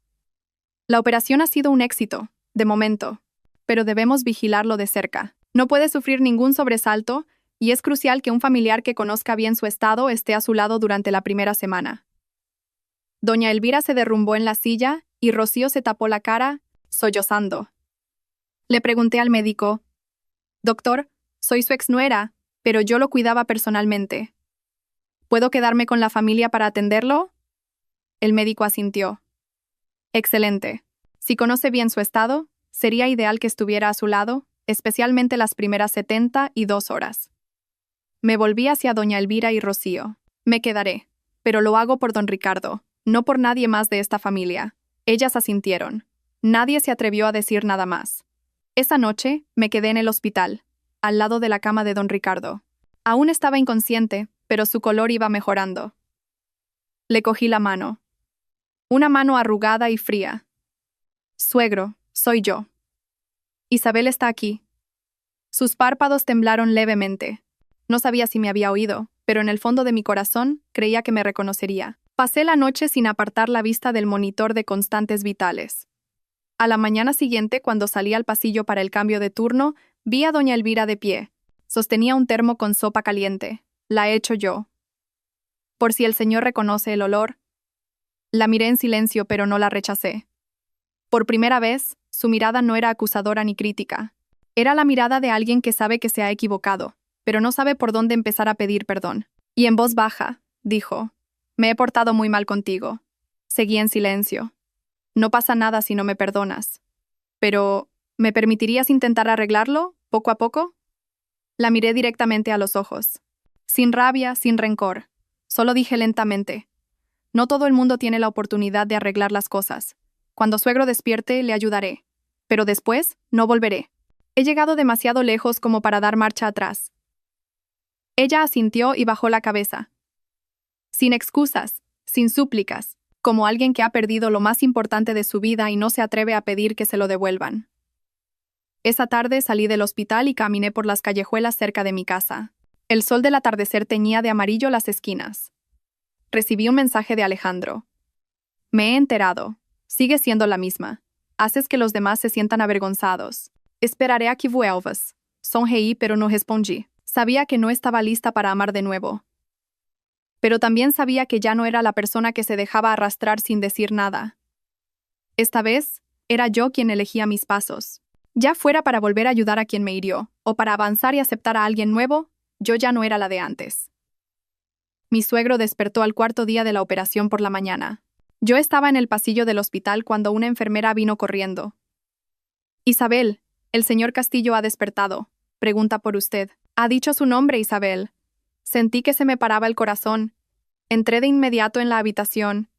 La operación ha sido un éxito, de momento, pero debemos vigilarlo de cerca. No puede sufrir ningún sobresalto y es crucial que un familiar que conozca bien su estado esté a su lado durante la primera semana. Doña Elvira se derrumbó en la silla y Rocío se tapó la cara, sollozando. Le pregunté al médico, «Doctor, soy su exnuera, pero yo lo cuidaba personalmente. ¿Puedo quedarme con la familia para atenderlo?» El médico asintió. «Excelente. Si conoce bien su estado, sería ideal que estuviera a su lado, especialmente las primeras 72 horas». Me volví hacia doña Elvira y Rocío. «Me quedaré, pero lo hago por don Ricardo, no por nadie más de esta familia». Ellas asintieron. Nadie se atrevió a decir nada más. Esa noche me quedé en el hospital, al lado de la cama de don Ricardo. Aún estaba inconsciente, pero su color iba mejorando. Le cogí la mano. Una mano arrugada y fría. «Suegro, soy yo. Isabel está aquí». Sus párpados temblaron levemente. No sabía si me había oído, pero en el fondo de mi corazón creía que me reconocería. Pasé la noche sin apartar la vista del monitor de constantes vitales. A la mañana siguiente, cuando salí al pasillo para el cambio de turno, vi a doña Elvira de pie. Sostenía un termo con sopa caliente. La he hecho yo. Por si el señor reconoce el olor. La miré en silencio, pero no la rechacé. Por primera vez, su mirada no era acusadora ni crítica. Era la mirada de alguien que sabe que se ha equivocado, pero no sabe por dónde empezar a pedir perdón. Y en voz baja, dijo, «Me he portado muy mal contigo». Seguí en silencio. «No pasa nada si no me perdonas. Pero, ¿me permitirías intentar arreglarlo, poco a poco?» La miré directamente a los ojos. Sin rabia, sin rencor. Solo dije lentamente, «No todo el mundo tiene la oportunidad de arreglar las cosas. Cuando suegro despierte, le ayudaré. Pero después, no volveré. He llegado demasiado lejos como para dar marcha atrás». Ella asintió y bajó la cabeza. Sin excusas, sin súplicas, como alguien que ha perdido lo más importante de su vida y no se atreve a pedir que se lo devuelvan. Esa tarde salí del hospital y caminé por las callejuelas cerca de mi casa. El sol del atardecer teñía de amarillo las esquinas. Recibí un mensaje de Alejandro. Me he enterado. Sigue siendo la misma. Haces que los demás se sientan avergonzados. Esperaré a que vuelvas. Sonreí, pero no respondí. Sabía que no estaba lista para amar de nuevo. Pero también sabía que ya no era la persona que se dejaba arrastrar sin decir nada. Esta vez, era yo quien elegía mis pasos. Ya fuera para volver a ayudar a quien me hirió, o para avanzar y aceptar a alguien nuevo, yo ya no era la de antes. Mi suegro despertó al cuarto día de la operación por la mañana. Yo estaba en el pasillo del hospital cuando una enfermera vino corriendo. Isabel, el señor Castillo ha despertado. Pregunta por usted. Ha dicho su nombre, Isabel. Sentí que se me paraba el corazón. Entré de inmediato en la habitación.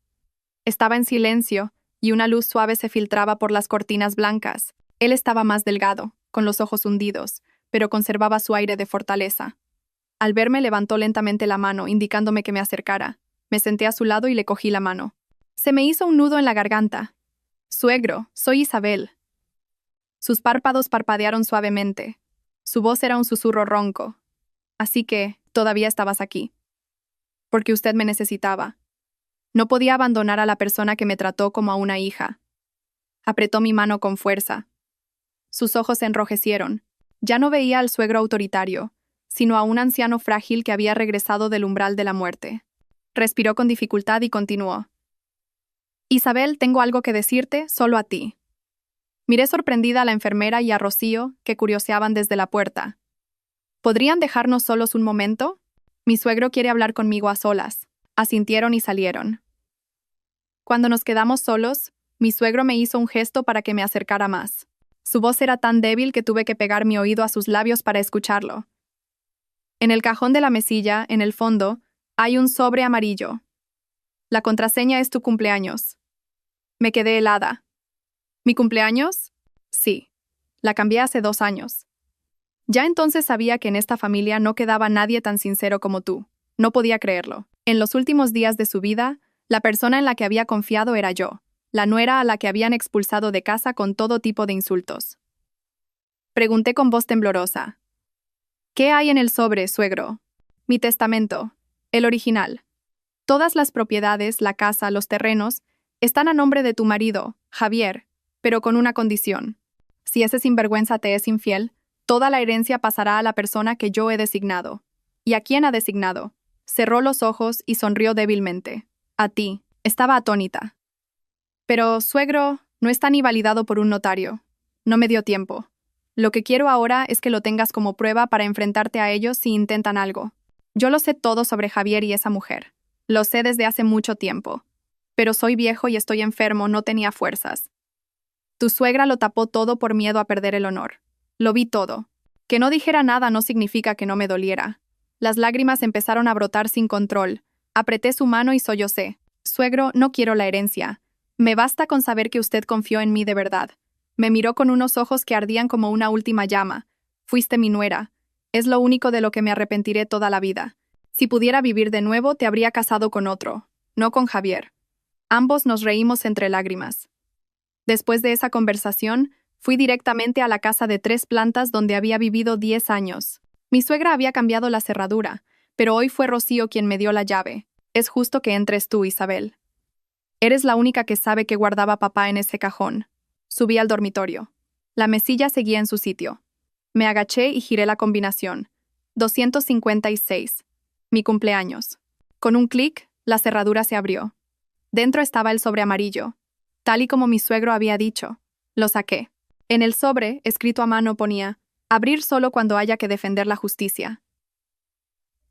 Estaba en silencio, y una luz suave se filtraba por las cortinas blancas. Él estaba más delgado, con los ojos hundidos, pero conservaba su aire de fortaleza. Al verme levantó lentamente la mano, indicándome que me acercara. Me senté a su lado y le cogí la mano. Se me hizo un nudo en la garganta. Suegro, soy Isabel. Sus párpados parpadearon suavemente. Su voz era un susurro ronco. Así que, todavía estabas aquí. Porque usted me necesitaba. No podía abandonar a la persona que me trató como a una hija. Apretó mi mano con fuerza. Sus ojos se enrojecieron. Ya no veía al suegro autoritario, sino a un anciano frágil que había regresado del umbral de la muerte. Respiró con dificultad y continuó. Isabel, tengo algo que decirte, solo a ti. Miré sorprendida a la enfermera y a Rocío, que curioseaban desde la puerta. ¿Podrían dejarnos solos un momento? Mi suegro quiere hablar conmigo a solas. Asintieron y salieron. Cuando nos quedamos solos, mi suegro me hizo un gesto para que me acercara más. Su voz era tan débil que tuve que pegar mi oído a sus labios para escucharlo. En el cajón de la mesilla, en el fondo, hay un sobre amarillo. La contraseña es tu cumpleaños. Me quedé helada. ¿Mi cumpleaños? Sí. La cambié hace 2 años. Ya entonces sabía que en esta familia no quedaba nadie tan sincero como tú. No podía creerlo. En los últimos días de su vida, la persona en la que había confiado era yo, la nuera a la que habían expulsado de casa con todo tipo de insultos. Pregunté con voz temblorosa. ¿Qué hay en el sobre, suegro? Mi testamento, el original. Todas las propiedades, la casa, los terrenos, están a nombre de tu marido, Javier, pero con una condición. Si ese sinvergüenza te es infiel, toda la herencia pasará a la persona que yo he designado. ¿Y a quién ha designado? Cerró los ojos y sonrió débilmente. A ti. Estaba atónita. Pero, suegro, no está ni validado por un notario. No me dio tiempo. Lo que quiero ahora es que lo tengas como prueba para enfrentarte a ellos si intentan algo. Yo lo sé todo sobre Javier y esa mujer. Lo sé desde hace mucho tiempo. Pero soy viejo y estoy enfermo, no tenía fuerzas. Tu suegra lo tapó todo por miedo a perder el honor. Lo vi todo. Que no dijera nada no significa que no me doliera. Las lágrimas empezaron a brotar sin control. Apreté su mano y sollocé. Suegro, no quiero la herencia. Me basta con saber que usted confió en mí de verdad. Me miró con unos ojos que ardían como una última llama. Fuiste mi nuera. Es lo único de lo que me arrepentiré toda la vida. Si pudiera vivir de nuevo, te habría casado con otro, no con Javier. Ambos nos reímos entre lágrimas. Después de esa conversación, fui directamente a la casa de 3 plantas donde había vivido 10 años. Mi suegra había cambiado la cerradura, pero hoy fue Rocío quien me dio la llave. Es justo que entres tú, Isabel. Eres la única que sabe que guardaba papá en ese cajón. Subí al dormitorio. La mesilla seguía en su sitio. Me agaché y giré la combinación. 256. Mi cumpleaños. Con un clic, la cerradura se abrió. Dentro estaba el sobre amarillo. Tal y como mi suegro había dicho. Lo saqué. En el sobre, escrito a mano, ponía: abrir solo cuando haya que defender la justicia.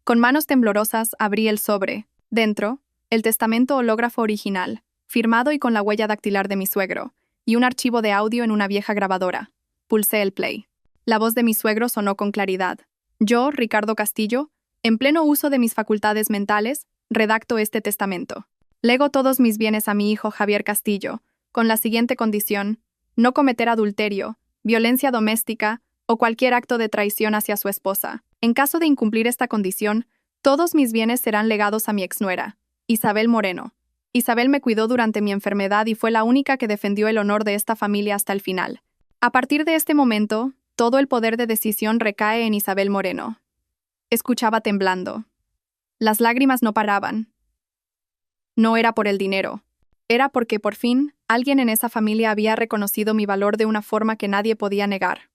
Con manos temblorosas abrí el sobre. Dentro, el testamento hológrafo original, firmado y con la huella dactilar de mi suegro, y un archivo de audio en una vieja grabadora. Pulsé el play. La voz de mi suegro sonó con claridad. Yo, Ricardo Castillo, en pleno uso de mis facultades mentales, redacto este testamento. Lego todos mis bienes a mi hijo Javier Castillo, con la siguiente condición: no cometer adulterio, violencia doméstica o cualquier acto de traición hacia su esposa. En caso de incumplir esta condición, todos mis bienes serán legados a mi exnuera, Isabel Moreno. Isabel me cuidó durante mi enfermedad y fue la única que defendió el honor de esta familia hasta el final. A partir de este momento, todo el poder de decisión recae en Isabel Moreno. Escuchaba temblando. Las lágrimas no paraban. No era por el dinero. Era porque, por fin, alguien en esa familia había reconocido mi valor de una forma que nadie podía negar.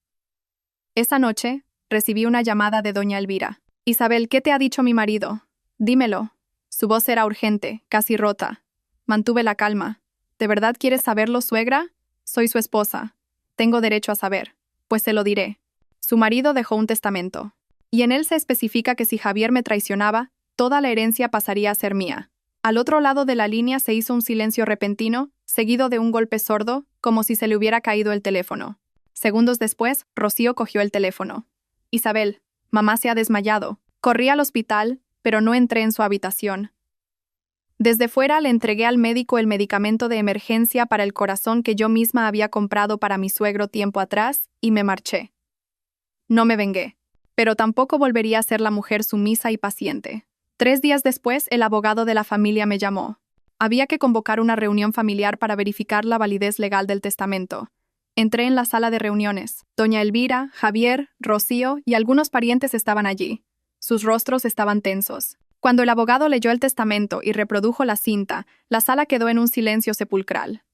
Esa noche, recibí una llamada de doña Elvira. «Isabel, ¿qué te ha dicho mi marido? Dímelo». Su voz era urgente, casi rota. Mantuve la calma. «¿De verdad quieres saberlo, suegra? Soy su esposa. Tengo derecho a saber. Pues se lo diré». Su marido dejó un testamento. Y en él se especifica que si Javier me traicionaba, toda la herencia pasaría a ser mía. Al otro lado de la línea se hizo un silencio repentino, seguido de un golpe sordo, como si se le hubiera caído el teléfono. Segundos después, Rocío cogió el teléfono. «Isabel, mamá se ha desmayado». Corrí al hospital, pero no entré en su habitación. Desde fuera le entregué al médico el medicamento de emergencia para el corazón que yo misma había comprado para mi suegro tiempo atrás, y me marché. No me vengué, pero tampoco volvería a ser la mujer sumisa y paciente. 3 días después, el abogado de la familia me llamó. Había que convocar una reunión familiar para verificar la validez legal del testamento. Entré en la sala de reuniones. Doña Elvira, Javier, Rocío y algunos parientes estaban allí. Sus rostros estaban tensos. Cuando el abogado leyó el testamento y reprodujo la cinta, la sala quedó en un silencio sepulcral.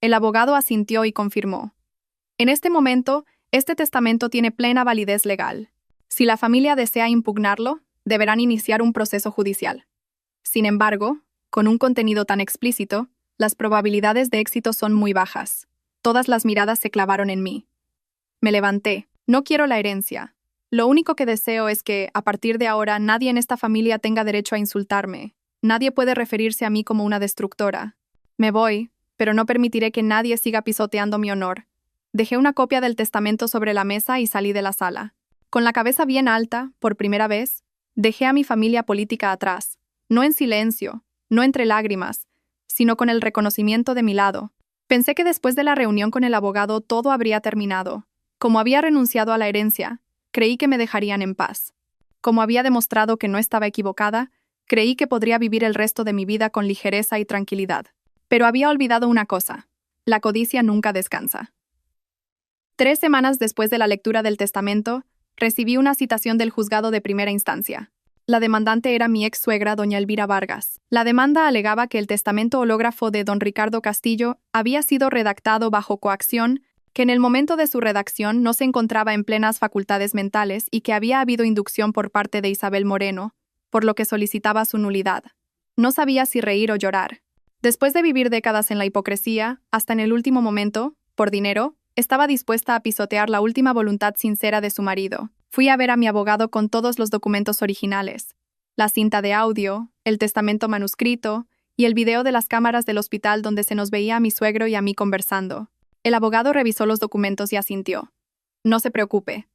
El abogado asintió y confirmó. En este momento, este testamento tiene plena validez legal. Si la familia desea impugnarlo, deberán iniciar un proceso judicial. Sin embargo, con un contenido tan explícito, las probabilidades de éxito son muy bajas. Todas las miradas se clavaron en mí. Me levanté. No quiero la herencia. Lo único que deseo es que, a partir de ahora, nadie en esta familia tenga derecho a insultarme. Nadie puede referirse a mí como una destructora. Me voy, pero no permitiré que nadie siga pisoteando mi honor. Dejé una copia del testamento sobre la mesa y salí de la sala. Con la cabeza bien alta, por primera vez, dejé a mi familia política atrás, no en silencio, no entre lágrimas, sino con el reconocimiento de mi lado. Pensé que después de la reunión con el abogado todo habría terminado. Como había renunciado a la herencia, creí que me dejarían en paz. Como había demostrado que no estaba equivocada, creí que podría vivir el resto de mi vida con ligereza y tranquilidad. Pero había olvidado una cosa: la codicia nunca descansa. 3 semanas después de la lectura del testamento, recibí una citación del juzgado de primera instancia. La demandante era mi ex-suegra, doña Elvira Vargas. La demanda alegaba que el testamento hológrafo de don Ricardo Castillo había sido redactado bajo coacción, que en el momento de su redacción no se encontraba en plenas facultades mentales y que había habido inducción por parte de Isabel Moreno, por lo que solicitaba su nulidad. No sabía si reír o llorar. Después de vivir décadas en la hipocresía, hasta en el último momento, por dinero, estaba dispuesta a pisotear la última voluntad sincera de su marido. Fui a ver a mi abogado con todos los documentos originales, la cinta de audio, el testamento manuscrito y el video de las cámaras del hospital donde se nos veía a mi suegro y a mí conversando. El abogado revisó los documentos y asintió. No se preocupe.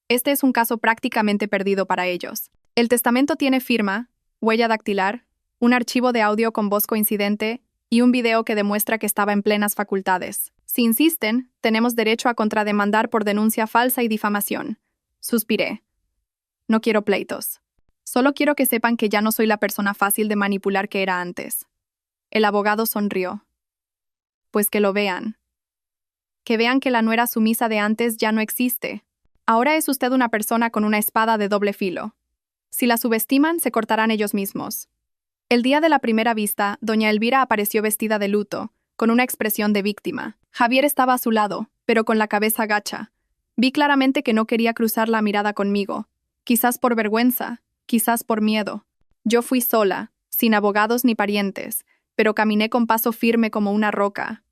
Este es un caso prácticamente perdido para ellos. El testamento tiene firma, huella dactilar, un archivo de audio con voz coincidente y un video que demuestra que estaba en plenas facultades. Si insisten, tenemos derecho a contrademandar por denuncia falsa y difamación. Suspiré. No quiero pleitos. Solo quiero que sepan que ya no soy la persona fácil de manipular que era antes. El abogado sonrió. Pues que lo vean. Que vean que la nuera sumisa de antes ya no existe. Ahora es usted una persona con una espada de doble filo. Si la subestiman, se cortarán ellos mismos. El día de la primera vista, doña Elvira apareció vestida de luto, con una expresión de víctima. Javier estaba a su lado, pero con la cabeza gacha. Vi claramente que no quería cruzar la mirada conmigo. Quizás por vergüenza, quizás por miedo. Yo fui sola, sin abogados ni parientes, pero caminé con paso firme como una roca.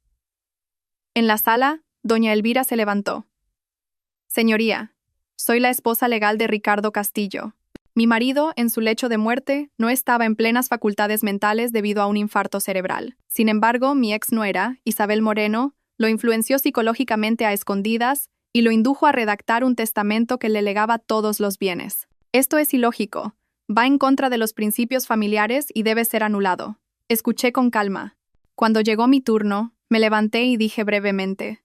En la sala, doña Elvira se levantó. Señoría, soy la esposa legal de Ricardo Castillo. Mi marido, en su lecho de muerte, no estaba en plenas facultades mentales debido a un infarto cerebral. Sin embargo, mi ex nuera, Isabel Moreno, lo influenció psicológicamente a escondidas y lo indujo a redactar un testamento que le legaba todos los bienes. Esto es ilógico, va en contra de los principios familiares y debe ser anulado. Escuché con calma. Cuando llegó mi turno, me levanté y dije brevemente: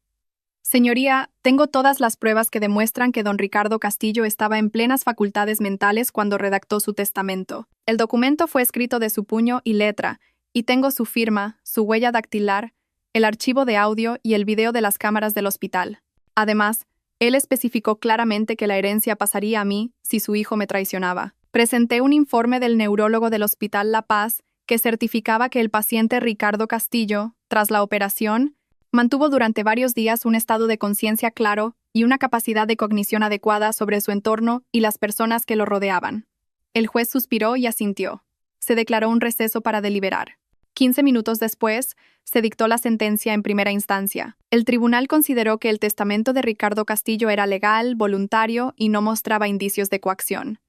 Señoría, tengo todas las pruebas que demuestran que don Ricardo Castillo estaba en plenas facultades mentales cuando redactó su testamento. El documento fue escrito de su puño y letra, y tengo su firma, su huella dactilar, el archivo de audio y el video de las cámaras del hospital. Además, él especificó claramente que la herencia pasaría a mí si su hijo me traicionaba. Presenté un informe del neurólogo del Hospital La Paz que certificaba que el paciente Ricardo Castillo, tras la operación, mantuvo durante varios días un estado de conciencia claro y una capacidad de cognición adecuada sobre su entorno y las personas que lo rodeaban. El juez suspiró y asintió. Se declaró un receso para deliberar. 15 minutos después, se dictó la sentencia en primera instancia. El tribunal consideró que el testamento de Ricardo Castillo era legal, voluntario y no mostraba indicios de coacción.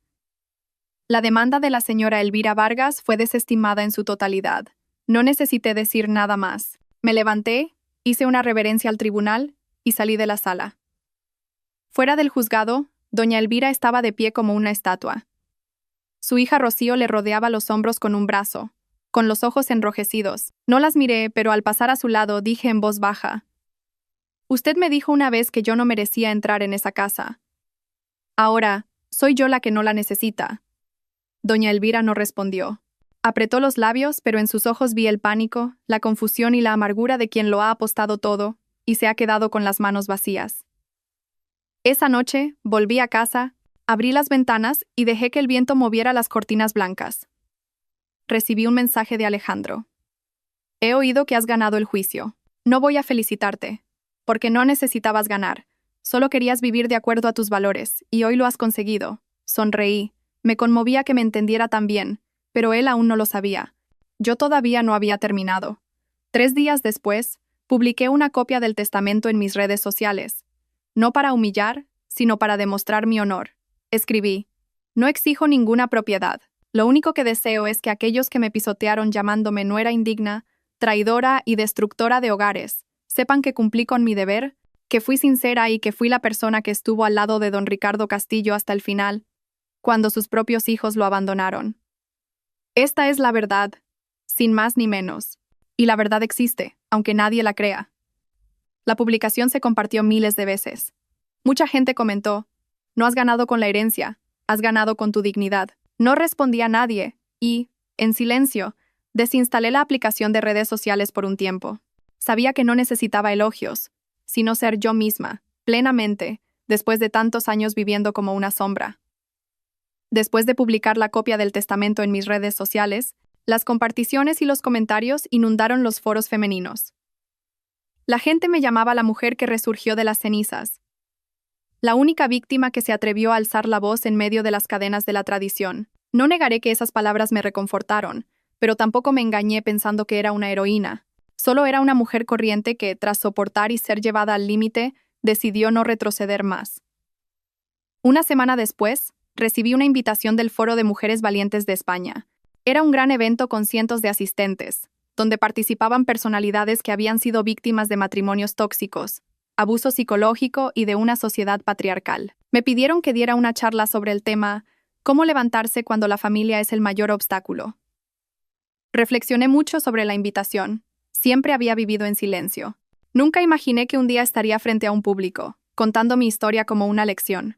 La demanda de la señora Elvira Vargas fue desestimada en su totalidad. No necesité decir nada más. Me levanté, hice una reverencia al tribunal y salí de la sala. Fuera del juzgado, doña Elvira estaba de pie como una estatua. Su hija Rocío le rodeaba los hombros con un brazo, con los ojos enrojecidos. No las miré, pero al pasar a su lado dije en voz baja: «Usted me dijo una vez que yo no merecía entrar en esa casa. Ahora, soy yo la que no la necesita». Doña Elvira no respondió. Apretó los labios, pero en sus ojos vi el pánico, la confusión y la amargura de quien lo ha apostado todo y se ha quedado con las manos vacías. Esa noche, volví a casa, abrí las ventanas y dejé que el viento moviera las cortinas blancas. Recibí un mensaje de Alejandro. «He oído que has ganado el juicio. No voy a felicitarte, porque no necesitabas ganar. Solo querías vivir de acuerdo a tus valores, y hoy lo has conseguido». Sonreí. Me conmovía que me entendiera tan bien, pero él aún no lo sabía. Yo todavía no había terminado. 3 días después, publiqué una copia del testamento en mis redes sociales. No para humillar, sino para demostrar mi honor. Escribí: «No exijo ninguna propiedad. Lo único que deseo es que aquellos que me pisotearon llamándome nuera indigna, traidora y destructora de hogares, sepan que cumplí con mi deber, que fui sincera y que fui la persona que estuvo al lado de don Ricardo Castillo hasta el final, cuando sus propios hijos lo abandonaron. Esta es la verdad, sin más ni menos. Y la verdad existe, aunque nadie la crea». La publicación se compartió miles de veces. Mucha gente comentó: «No has ganado con la herencia, has ganado con tu dignidad». No respondí a nadie y, en silencio, desinstalé la aplicación de redes sociales por un tiempo. Sabía que no necesitaba elogios, sino ser yo misma, plenamente, después de tantos años viviendo como una sombra. Después de publicar la copia del testamento en mis redes sociales, las comparticiones y los comentarios inundaron los foros femeninos. La gente me llamaba la mujer que resurgió de las cenizas, la única víctima que se atrevió a alzar la voz en medio de las cadenas de la tradición. No negaré que esas palabras me reconfortaron, pero tampoco me engañé pensando que era una heroína. Solo era una mujer corriente que, tras soportar y ser llevada al límite, decidió no retroceder más. Una semana después, recibí una invitación del Foro de Mujeres Valientes de España. Era un gran evento con cientos de asistentes, donde participaban personalidades que habían sido víctimas de matrimonios tóxicos, abuso psicológico y de una sociedad patriarcal. Me pidieron que diera una charla sobre el tema «Cómo levantarse cuando la familia es el mayor obstáculo». Reflexioné mucho sobre la invitación. Siempre había vivido en silencio. Nunca imaginé que un día estaría frente a un público, contando mi historia como una lección.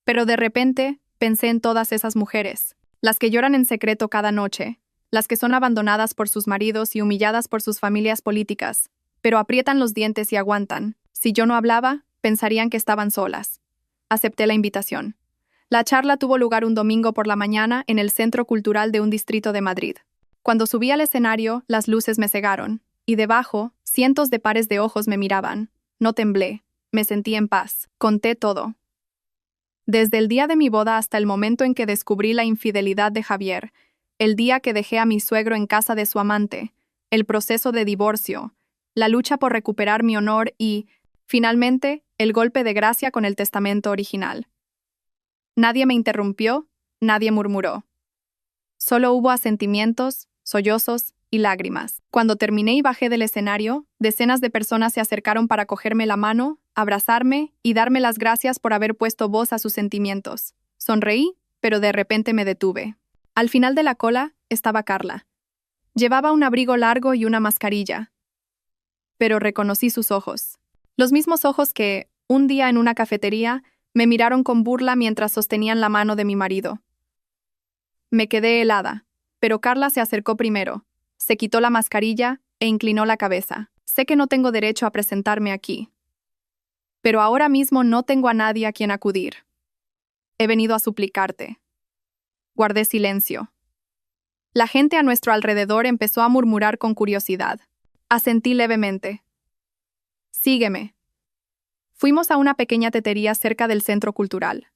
Pero de repente, pensé en todas esas mujeres, las que lloran en secreto cada noche, las que son abandonadas por sus maridos y humilladas por sus familias políticas, pero aprietan los dientes y aguantan. Si yo no hablaba, pensarían que estaban solas. Acepté la invitación. La charla tuvo lugar un domingo por la mañana en el Centro Cultural de un distrito de Madrid. Cuando subí al escenario, las luces me cegaron, y debajo, cientos de pares de ojos me miraban. No temblé, me sentí en paz. Conté todo. Desde el día de mi boda hasta el momento en que descubrí la infidelidad de Javier, el día que dejé a mi suegro en casa de su amante, el proceso de divorcio, la lucha por recuperar mi honor y, finalmente, el golpe de gracia con el testamento original. Nadie me interrumpió, nadie murmuró. Solo hubo asentimientos, sollozos y lágrimas. Cuando terminé y bajé del escenario, decenas de personas se acercaron para cogerme la mano, abrazarme y darme las gracias por haber puesto voz a sus sentimientos. Sonreí, pero de repente me detuve. Al final de la cola estaba Carla. Llevaba un abrigo largo y una mascarilla. Pero reconocí sus ojos. Los mismos ojos que, un día en una cafetería, me miraron con burla mientras sostenían la mano de mi marido. Me quedé helada, pero Carla se acercó primero, se quitó la mascarilla e inclinó la cabeza. Sé que no tengo derecho a presentarme aquí, pero ahora mismo no tengo a nadie a quien acudir. He venido a suplicarte. Guardé silencio. La gente a nuestro alrededor empezó a murmurar con curiosidad. Asentí levemente. Sígueme. Fuimos a una pequeña tetería cerca del centro cultural.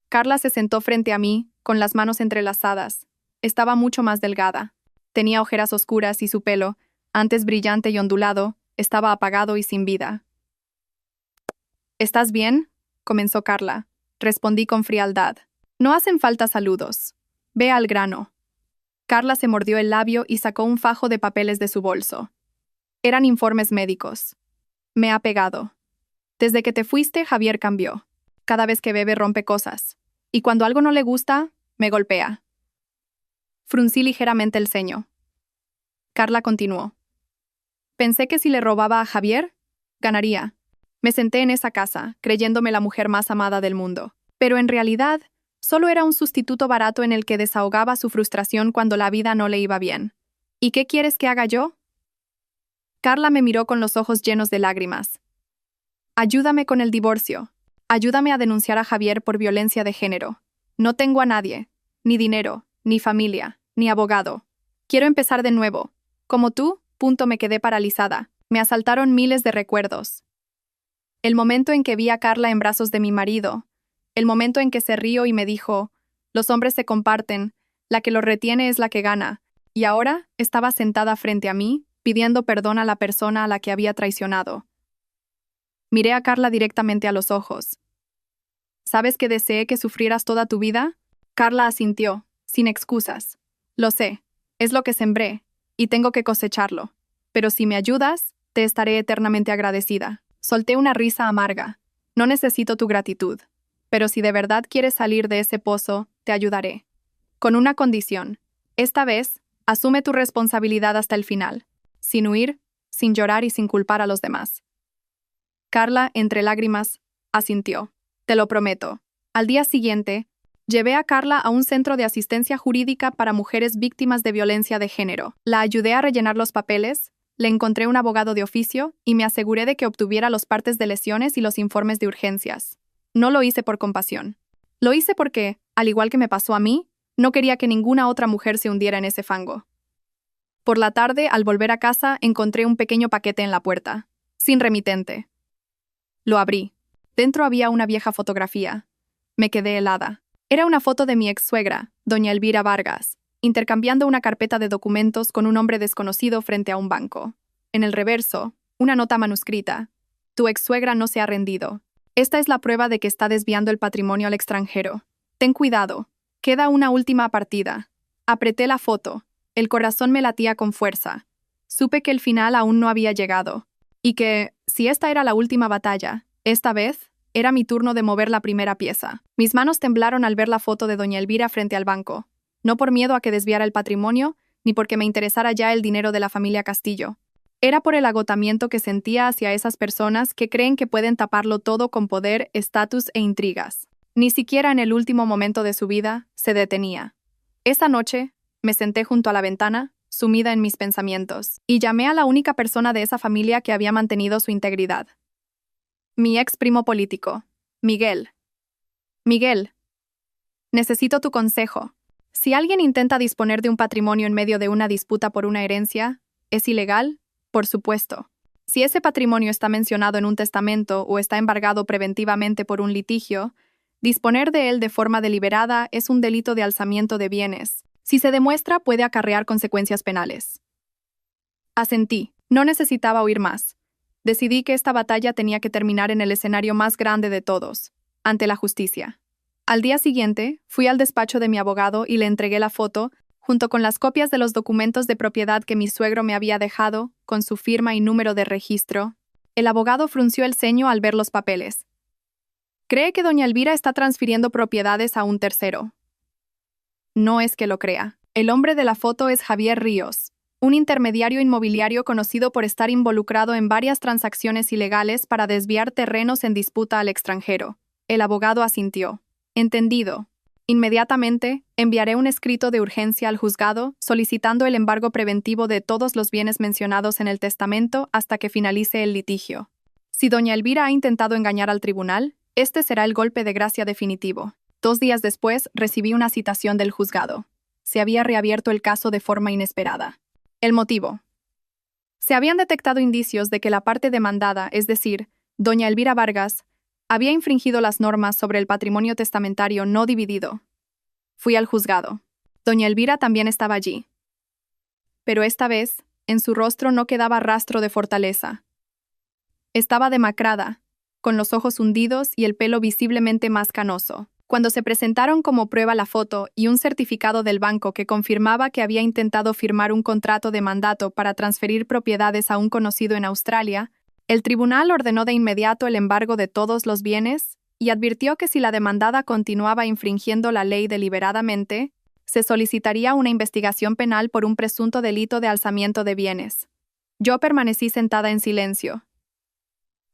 Carla se sentó frente a mí, con las manos entrelazadas. Estaba mucho más delgada. Tenía ojeras oscuras y su pelo, antes brillante y ondulado, estaba apagado y sin vida. ¿Estás bien?, comenzó Carla. Respondí con frialdad. No hacen falta saludos. Ve al grano. Carla se mordió el labio y sacó un fajo de papeles de su bolso. Eran informes médicos. Me ha pegado. Desde que te fuiste, Javier cambió. Cada vez que bebe rompe cosas. Y cuando algo no le gusta, me golpea. Fruncí ligeramente el ceño. Carla continuó. Pensé que si le robaba a Javier, ganaría. Me senté en esa casa, creyéndome la mujer más amada del mundo. Pero en realidad, solo era un sustituto barato en el que desahogaba su frustración cuando la vida no le iba bien. ¿Y qué quieres que haga yo? Carla me miró con los ojos llenos de lágrimas. Ayúdame con el divorcio. Ayúdame a denunciar a Javier por violencia de género. No tengo a nadie, ni dinero, ni familia, ni abogado. Quiero empezar de nuevo. Como tú, me quedé paralizada. Me asaltaron miles de recuerdos. El momento en que vi a Carla en brazos de mi marido, el momento en que se rió y me dijo, los hombres se comparten, la que los retiene es la que gana, y ahora estaba sentada frente a mí, pidiendo perdón a la persona a la que había traicionado. Miré a Carla directamente a los ojos. ¿Sabes que deseé que sufrieras toda tu vida? Carla asintió, sin excusas. Lo sé, es lo que sembré, y tengo que cosecharlo. Pero si me ayudas, te estaré eternamente agradecida. Solté una risa amarga. No necesito tu gratitud. Pero si de verdad quieres salir de ese pozo, te ayudaré. Con una condición. Esta vez, asume tu responsabilidad hasta el final. Sin huir, sin llorar y sin culpar a los demás. Carla, entre lágrimas, asintió. Te lo prometo. Al día siguiente, llevé a Carla a un centro de asistencia jurídica para mujeres víctimas de violencia de género. La ayudé a rellenar los papeles, le encontré un abogado de oficio y me aseguré de que obtuviera los partes de lesiones y los informes de urgencias. No lo hice por compasión. Lo hice porque, al igual que me pasó a mí, no quería que ninguna otra mujer se hundiera en ese fango. Por la tarde, al volver a casa, encontré un pequeño paquete en la puerta, sin remitente. Lo abrí. Dentro había una vieja fotografía. Me quedé helada. Era una foto de mi ex-suegra, doña Elvira Vargas, intercambiando una carpeta de documentos con un hombre desconocido frente a un banco. En el reverso, una nota manuscrita. Tu ex-suegra no se ha rendido. Esta es la prueba de que está desviando el patrimonio al extranjero. Ten cuidado. Queda una última partida. Apreté la foto. El corazón me latía con fuerza. Supe que el final aún no había llegado. Y que, si esta era la última batalla, esta vez, era mi turno de mover la primera pieza. Mis manos temblaron al ver la foto de doña Elvira frente al banco. No por miedo a que desviara el patrimonio, ni porque me interesara ya el dinero de la familia Castillo. Era por el agotamiento que sentía hacia esas personas que creen que pueden taparlo todo con poder, estatus e intrigas. Ni siquiera en el último momento de su vida se detenía. Esa noche, me senté junto a la ventana, sumida en mis pensamientos, y llamé a la única persona de esa familia que había mantenido su integridad. Mi ex primo político, Miguel. Miguel, necesito tu consejo. Si alguien intenta disponer de un patrimonio en medio de una disputa por una herencia, ¿es ilegal? Por supuesto. Si ese patrimonio está mencionado en un testamento o está embargado preventivamente por un litigio, disponer de él de forma deliberada es un delito de alzamiento de bienes. Si se demuestra, puede acarrear consecuencias penales. Asentí. No necesitaba oír más. Decidí que esta batalla tenía que terminar en el escenario más grande de todos, ante la justicia. Al día siguiente, fui al despacho de mi abogado y le entregué la foto, junto con las copias de los documentos de propiedad que mi suegro me había dejado, con su firma y número de registro. El abogado frunció el ceño al ver los papeles. Cree que doña Elvira está transfiriendo propiedades a un tercero. No es que lo crea. El hombre de la foto es Javier Ríos, un intermediario inmobiliario conocido por estar involucrado en varias transacciones ilegales para desviar terrenos en disputa al extranjero. El abogado asintió. Entendido. Inmediatamente, enviaré un escrito de urgencia al juzgado solicitando el embargo preventivo de todos los bienes mencionados en el testamento hasta que finalice el litigio. Si doña Elvira ha intentado engañar al tribunal, este será el golpe de gracia definitivo. 2 días después, recibí una citación del juzgado. Se había reabierto el caso de forma inesperada. El motivo. Se habían detectado indicios de que la parte demandada, es decir, doña Elvira Vargas, había infringido las normas sobre el patrimonio testamentario no dividido. Fui al juzgado. Doña Elvira también estaba allí. Pero esta vez, en su rostro no quedaba rastro de fortaleza. Estaba demacrada, con los ojos hundidos y el pelo visiblemente más canoso. Cuando se presentaron como prueba la foto y un certificado del banco que confirmaba que había intentado firmar un contrato de mandato para transferir propiedades a un conocido en Australia, el tribunal ordenó de inmediato el embargo de todos los bienes y advirtió que si la demandada continuaba infringiendo la ley deliberadamente, se solicitaría una investigación penal por un presunto delito de alzamiento de bienes. Yo permanecí sentada en silencio.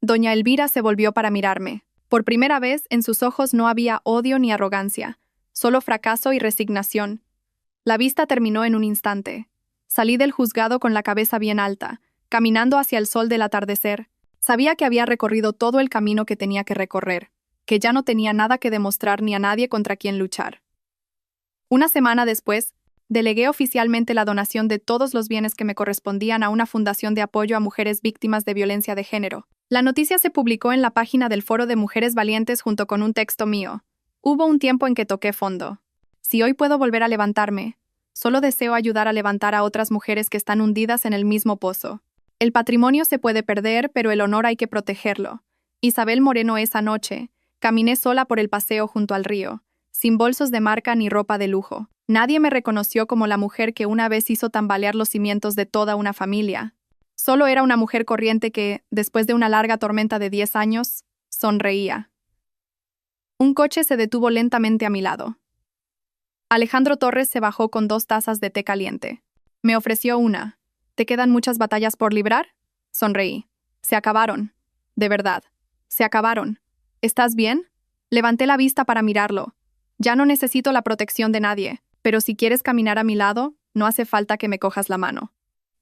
Doña Elvira se volvió para mirarme. Por primera vez, en sus ojos no había odio ni arrogancia, solo fracaso y resignación. La vista terminó en un instante. Salí del juzgado con la cabeza bien alta, caminando hacia el sol del atardecer. Sabía que había recorrido todo el camino que tenía que recorrer, que ya no tenía nada que demostrar ni a nadie contra quien luchar. Una semana después, delegué oficialmente la donación de todos los bienes que me correspondían a una fundación de apoyo a mujeres víctimas de violencia de género. La noticia se publicó en la página del Foro de Mujeres Valientes junto con un texto mío. Hubo un tiempo en que toqué fondo. Si hoy puedo volver a levantarme, solo deseo ayudar a levantar a otras mujeres que están hundidas en el mismo pozo. El patrimonio se puede perder, pero el honor hay que protegerlo. Isabel Moreno esa noche, caminé sola por el paseo junto al río, sin bolsos de marca ni ropa de lujo. Nadie me reconoció como la mujer que una vez hizo tambalear los cimientos de toda una familia. Solo era una mujer corriente que, después de una larga tormenta de 10 años, sonreía. Un coche se detuvo lentamente a mi lado. Alejandro Torres se bajó con 2 tazas de té caliente. Me ofreció una. ¿Te quedan muchas batallas por librar? Sonreí. Se acabaron. De verdad. Se acabaron. ¿Estás bien? Levanté la vista para mirarlo. Ya no necesito la protección de nadie, pero si quieres caminar a mi lado, no hace falta que me cojas la mano.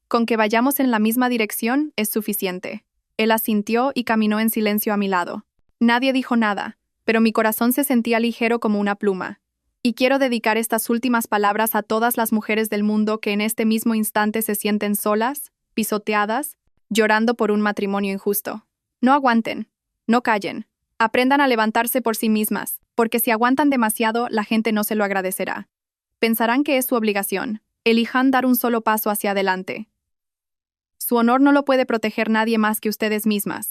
Con que vayamos en la misma dirección es suficiente. Él asintió y caminó en silencio a mi lado. Nadie dijo nada, pero mi corazón se sentía ligero como una pluma. Y quiero dedicar estas últimas palabras a todas las mujeres del mundo que en este mismo instante se sienten solas, pisoteadas, llorando por un matrimonio injusto. No aguanten, no callen, aprendan a levantarse por sí mismas, porque si aguantan demasiado, la gente no se lo agradecerá. Pensarán que es su obligación. Elijan dar un solo paso hacia adelante. Su honor no lo puede proteger nadie más que ustedes mismas.